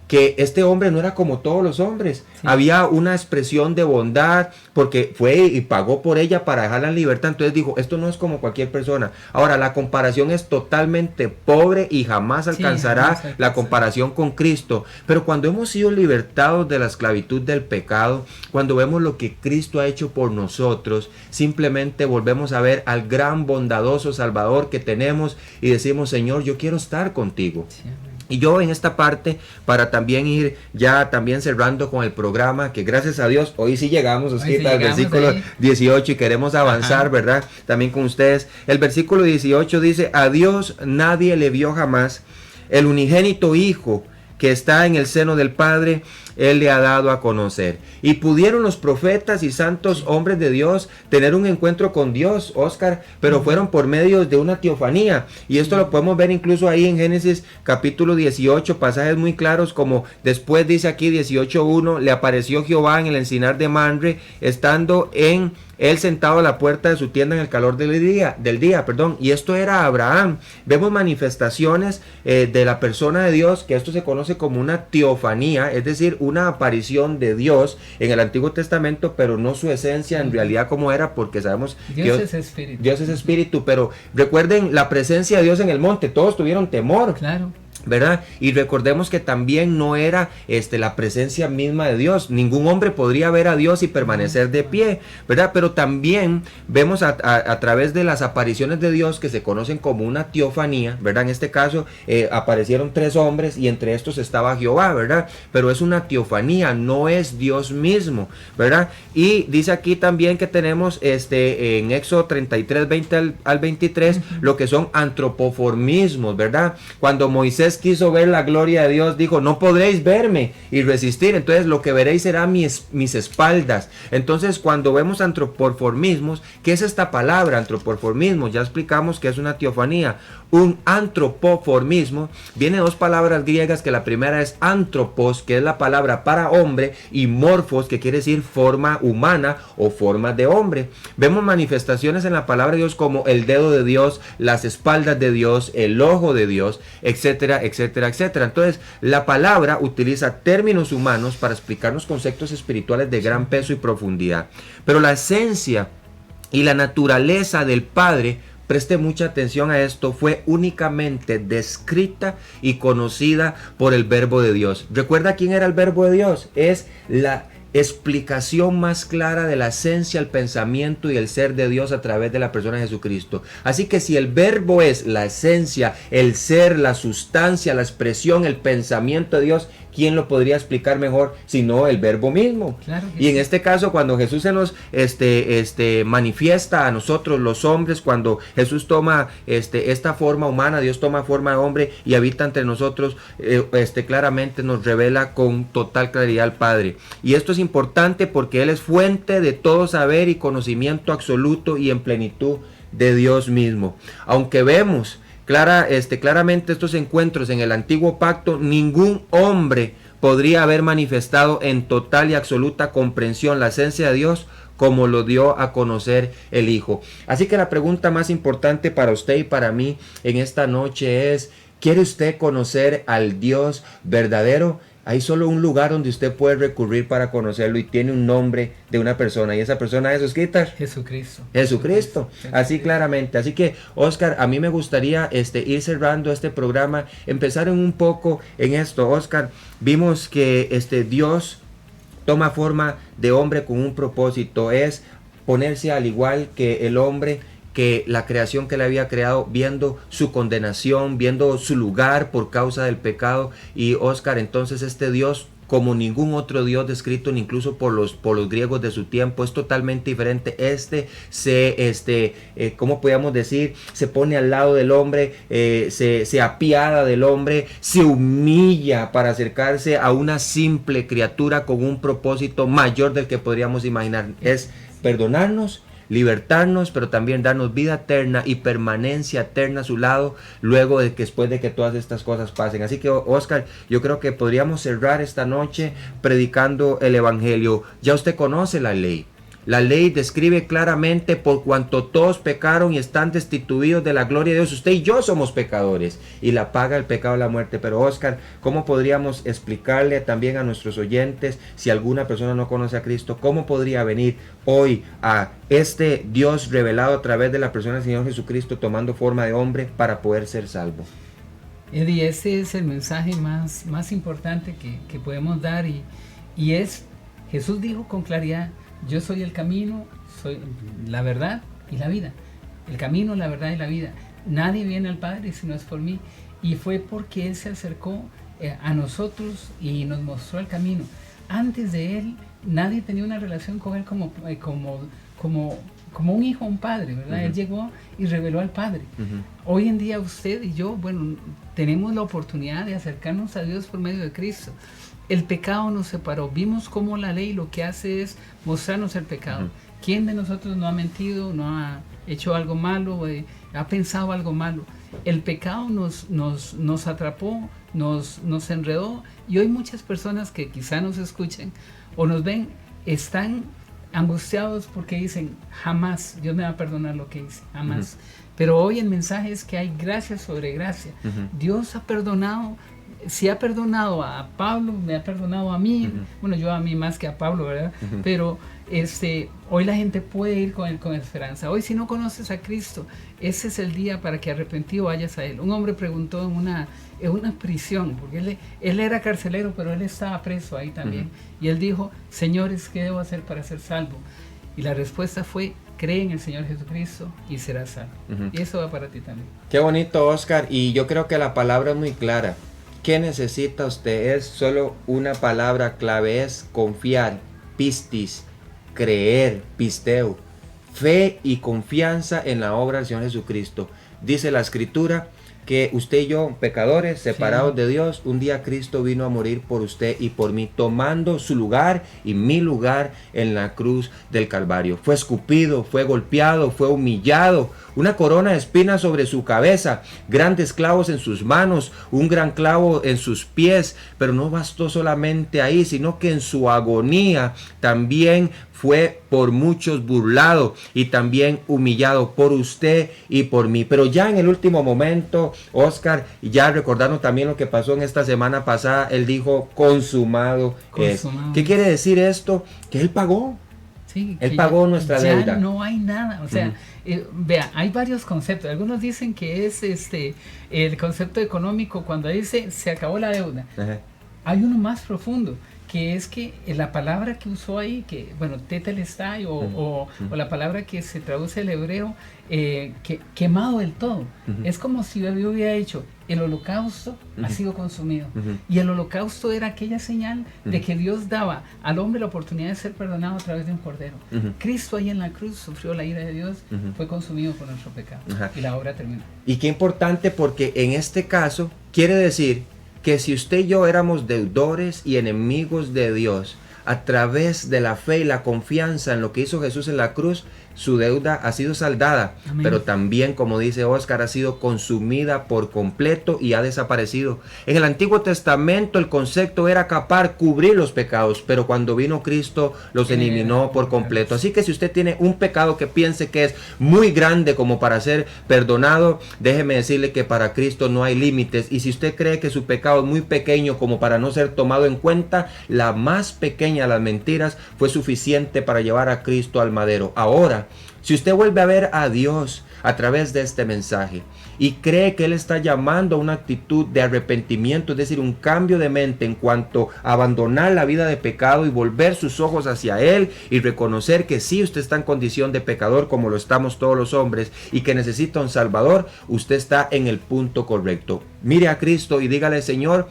Speaker 2: que este hombre no era como todos los hombres. Sí. Había una expresión de bondad, porque fue y pagó por ella para dejarla en libertad. Entonces dijo, esto no es como cualquier persona. Ahora, la comparación es totalmente pobre y jamás alcanzará la comparación con Cristo. Pero cuando hemos sido libertados de la esclavitud del pecado, cuando vemos lo que Cristo ha hecho por nosotros, simplemente volvemos a ver al gran bondadoso Salvador que tenemos y decimos, Señor, yo quiero estar contigo. Sí. Y yo en esta parte, para también ir ya también cerrando con el programa, que gracias a Dios, hoy sí llegamos, Osquita, al versículo 18 y queremos avanzar, ¿verdad? También con ustedes. El versículo 18 dice, a Dios nadie le vio jamás, el unigénito Hijo que está en el seno del Padre, Él le ha dado a conocer. Y pudieron los profetas y santos hombres de Dios tener un encuentro con Dios, Oscar, pero fueron por medio de una teofanía. Y esto lo podemos ver incluso ahí en Génesis capítulo 18, pasajes muy claros, como después dice aquí 18:1, le apareció Jehová en el encinar de Manre, estando él sentado a la puerta de su tienda en el calor del día, y esto era Abraham. Vemos manifestaciones de la persona de Dios, que esto se conoce como una teofanía, es decir, una aparición de Dios en el Antiguo Testamento, pero no su esencia en realidad como era, porque sabemos que
Speaker 3: Dios es espíritu.
Speaker 2: Dios es espíritu, pero recuerden la presencia de Dios en el monte, todos tuvieron temor.
Speaker 3: Claro.
Speaker 2: ¿Verdad? Y recordemos que también no era la presencia misma de Dios. Ningún hombre podría ver a Dios y permanecer de pie, ¿verdad? Pero también vemos a través de las apariciones de Dios, que se conocen como una teofanía, ¿verdad? En este caso aparecieron 3 hombres y entre estos estaba Jehová, ¿verdad? Pero es una teofanía, no es Dios mismo, ¿verdad? Y dice aquí también que tenemos en Éxodo 33, 20 al 23, lo que son antropoformismos, ¿verdad? Cuando Moisés quiso ver la gloria de Dios, dijo, no podréis verme y resistir, entonces lo que veréis será mis espaldas. Entonces, cuando vemos antropoformismos, ¿qué es esta palabra antropoformismo? Ya explicamos que es una teofanía. Un antropoformismo viene de 2 palabras griegas, que la primera es antropos, que es la palabra para hombre, y morfos, que quiere decir forma humana o forma de hombre. Vemos manifestaciones en la palabra de Dios como el dedo de Dios, las espaldas de Dios, el ojo de Dios, etcétera, etcétera, etcétera. Entonces, la palabra utiliza términos humanos para explicarnos conceptos espirituales de gran peso y profundidad. Pero la esencia y la naturaleza del Padre, preste mucha atención a esto, fue únicamente descrita y conocida por el Verbo de Dios. ¿Recuerda quién era el Verbo de Dios? Es la explicación más clara de la esencia, el pensamiento y el ser de Dios a través de la persona de Jesucristo. Así que si el Verbo es la esencia, el ser, la sustancia, la expresión, el pensamiento de Dios, ¿quién lo podría explicar mejor sino el Verbo mismo? Claro que y en este caso, cuando Jesús se nos manifiesta a nosotros los hombres, cuando Jesús toma esta forma humana, Dios toma forma de hombre y habita entre nosotros, claramente nos revela con total claridad al Padre. Y esto es importante porque Él es fuente de todo saber y conocimiento absoluto y en plenitud de Dios mismo. Aunque vemos claramente estos encuentros en el antiguo pacto, ningún hombre podría haber manifestado en total y absoluta comprensión la esencia de Dios como lo dio a conocer el Hijo. Así que la pregunta más importante para usted y para mí en esta noche es, ¿quiere usted conocer al Dios verdadero? Hay solo un lugar donde usted puede recurrir para conocerlo y tiene un nombre de una persona. Y esa persona es Oscar. Jesucristo. Así claramente. Así que, Oscar, a mí me gustaría ir cerrando este programa, empezar un poco en esto. Oscar, vimos que Dios toma forma de hombre con un propósito. Es ponerse al igual que el hombre, que la creación que le había creado, viendo su condenación, viendo su lugar por causa del pecado. Y Oscar, entonces Dios, como ningún otro Dios descrito incluso por los griegos de su tiempo, es totalmente diferente. ¿Cómo podríamos decir? Se pone al lado del hombre, se apiada del hombre, se humilla para acercarse a una simple criatura con un propósito mayor del que podríamos imaginar. Es perdonarnos, libertarnos, pero también darnos vida eterna y permanencia eterna a su lado luego de que después de que todas estas cosas pasen. Así que, Oscar, yo creo que podríamos cerrar esta noche predicando el evangelio. Ya usted conoce la ley. La ley describe claramente: por cuanto todos pecaron y están destituidos de la gloria de Dios. Usted y yo somos pecadores y la paga del pecado es la muerte. Pero, Oscar, ¿cómo podríamos explicarle también a nuestros oyentes, si alguna persona no conoce a Cristo, cómo podría venir hoy a este Dios revelado a través de la persona del Señor Jesucristo tomando forma de hombre para poder ser salvo?
Speaker 3: Eddie, ese es el mensaje más importante que podemos dar y es, Jesús dijo con claridad: yo soy el camino, soy la verdad y la vida. El camino, la verdad y la vida. Nadie viene al Padre si no es por mí. Y fue porque Él se acercó a nosotros y nos mostró el camino. Antes de Él, nadie tenía una relación con Él como un hijo, un padre, ¿verdad? Él llegó y reveló al Padre. Hoy en día usted y yo, bueno, tenemos la oportunidad de acercarnos a Dios por medio de Cristo. El pecado nos separó. Vimos cómo la ley lo que hace es mostrarnos el pecado. ¿Quién de nosotros no ha mentido, no ha hecho algo malo, ha pensado algo malo? El pecado nos atrapó, nos enredó, y hoy muchas personas que quizá nos escuchen o nos ven están angustiados porque dicen: jamás Dios me va a perdonar lo que hice, jamás. Pero hoy el mensaje es que hay gracia sobre gracia. Dios ha perdonado. Si ha perdonado a Pablo, me ha perdonado a mí. Bueno, yo a mí más que a Pablo, ¿verdad? Pero hoy la gente puede ir con él con esperanza. Hoy, si no conoces a Cristo, ese es el día para que arrepentido vayas a Él. Un hombre preguntó en una prisión, porque él era carcelero, pero él estaba preso ahí también. Y él dijo: señores, ¿qué debo hacer para ser salvo? Y la respuesta fue: cree en el Señor Jesucristo y serás salvo. Y eso va para ti también.
Speaker 2: Qué bonito, Oscar. Y yo creo que la palabra es muy clara. ¿Qué necesita usted? Es solo una palabra clave: es confiar, pistis, creer, pisteo, fe y confianza en la obra del Señor Jesucristo. Dice la Escritura que usted y yo, pecadores, separados de Dios, un día Cristo vino a morir por usted y por mí, tomando su lugar y mi lugar en la cruz del Calvario. Fue escupido, fue golpeado, fue humillado, una corona de espinas sobre su cabeza, grandes clavos en sus manos, un gran clavo en sus pies, pero no bastó solamente ahí, sino que en su agonía también fue por muchos burlado y también humillado por usted y por mí. Pero ya en el último momento, Oscar, ya recordando también lo que pasó en esta semana pasada, él dijo: consumado es. ¿Qué quiere decir esto? Que él pagó.
Speaker 3: Sí,
Speaker 2: él pagó nuestra deuda.
Speaker 3: Ya no hay nada. O sea, vea, hay varios conceptos. Algunos dicen que es el concepto económico cuando dice se acabó la deuda. Hay uno más profundo, que es que la palabra que usó ahí, que bueno, tetelestai o la palabra que se traduce al hebreo, quemado del todo. Es como si yo hubiera dicho: el holocausto ha sido consumido. Y el holocausto era aquella señal de que Dios daba al hombre la oportunidad de ser perdonado a través de un cordero. Cristo ahí en la cruz sufrió la ira de Dios, fue consumido por nuestro pecado. Y la obra terminó.
Speaker 2: Y qué importante, porque en este caso quiere decir que si usted y yo éramos deudores y enemigos de Dios, a través de la fe y la confianza en lo que hizo Jesús en la cruz, su deuda ha sido saldada. Amén. Pero también, como dice Oscar, ha sido consumida por completo y ha desaparecido. En el Antiguo Testamento el concepto era capar, cubrir los pecados, pero cuando vino Cristo los eliminó por completo. Así que si usted tiene un pecado que piense que es muy grande como para ser perdonado, déjeme decirle que para Cristo no hay límites. Y si usted cree que su pecado es muy pequeño como para no ser tomado en cuenta, la más pequeña de las mentiras fue suficiente para llevar a Cristo al madero. Ahora, si usted vuelve a ver a Dios a través de este mensaje y cree que Él está llamando a una actitud de arrepentimiento, es decir, un cambio de mente en cuanto a abandonar la vida de pecado y volver sus ojos hacia Él y reconocer que sí, usted está en condición de pecador como lo estamos todos los hombres y que necesita un Salvador, usted está en el punto correcto. Mire a Cristo y dígale: Señor,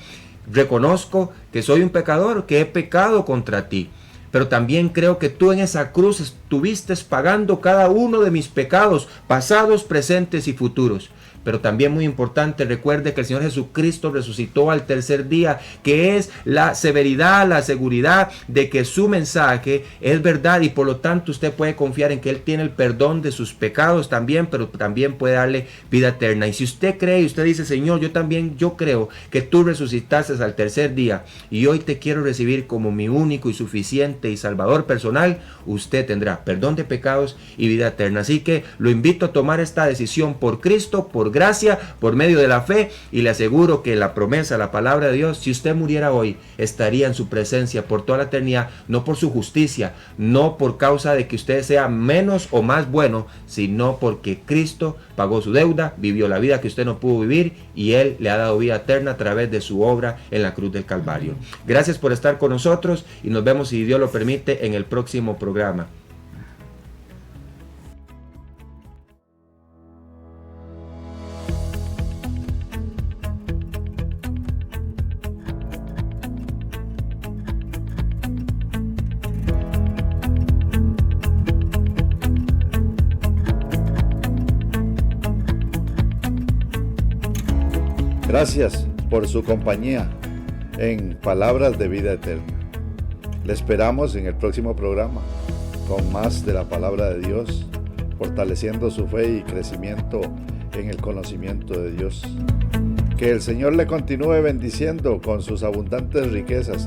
Speaker 2: reconozco que soy un pecador, que he pecado contra ti. pero también creo que tú en esa cruz estuviste pagando cada uno de mis pecados, pasados, presentes y futuros. Pero también muy importante, recuerde que el Señor Jesucristo resucitó al tercer día, que es la severidad, la seguridad de que su mensaje es verdad, y por lo tanto usted puede confiar en que Él tiene el perdón de sus pecados también, pero también puede darle vida eterna. Y si usted cree y usted dice: Señor, yo creo que tú resucitaste al tercer día y hoy te quiero recibir como mi único y suficiente y salvador personal, usted tendrá perdón de pecados y vida eterna. Así que lo invito a tomar esta decisión por Cristo, por gracia, por medio de la fe, y le aseguro que la promesa, la palabra de Dios, si usted muriera hoy, estaría en su presencia por toda la eternidad, no por su justicia, no por causa de que usted sea menos o más bueno, sino porque Cristo pagó su deuda, vivió la vida que usted no pudo vivir, y Él le ha dado vida eterna a través de su obra en la cruz del Calvario. Gracias por estar con nosotros y nos vemos, si Dios lo permite, en el próximo programa.
Speaker 1: Gracias por su compañía en Palabras de Vida Eterna. Le esperamos en el próximo programa con más de la palabra de Dios, fortaleciendo su fe y crecimiento en el conocimiento de Dios. Que el Señor le continúe bendiciendo con sus abundantes riquezas.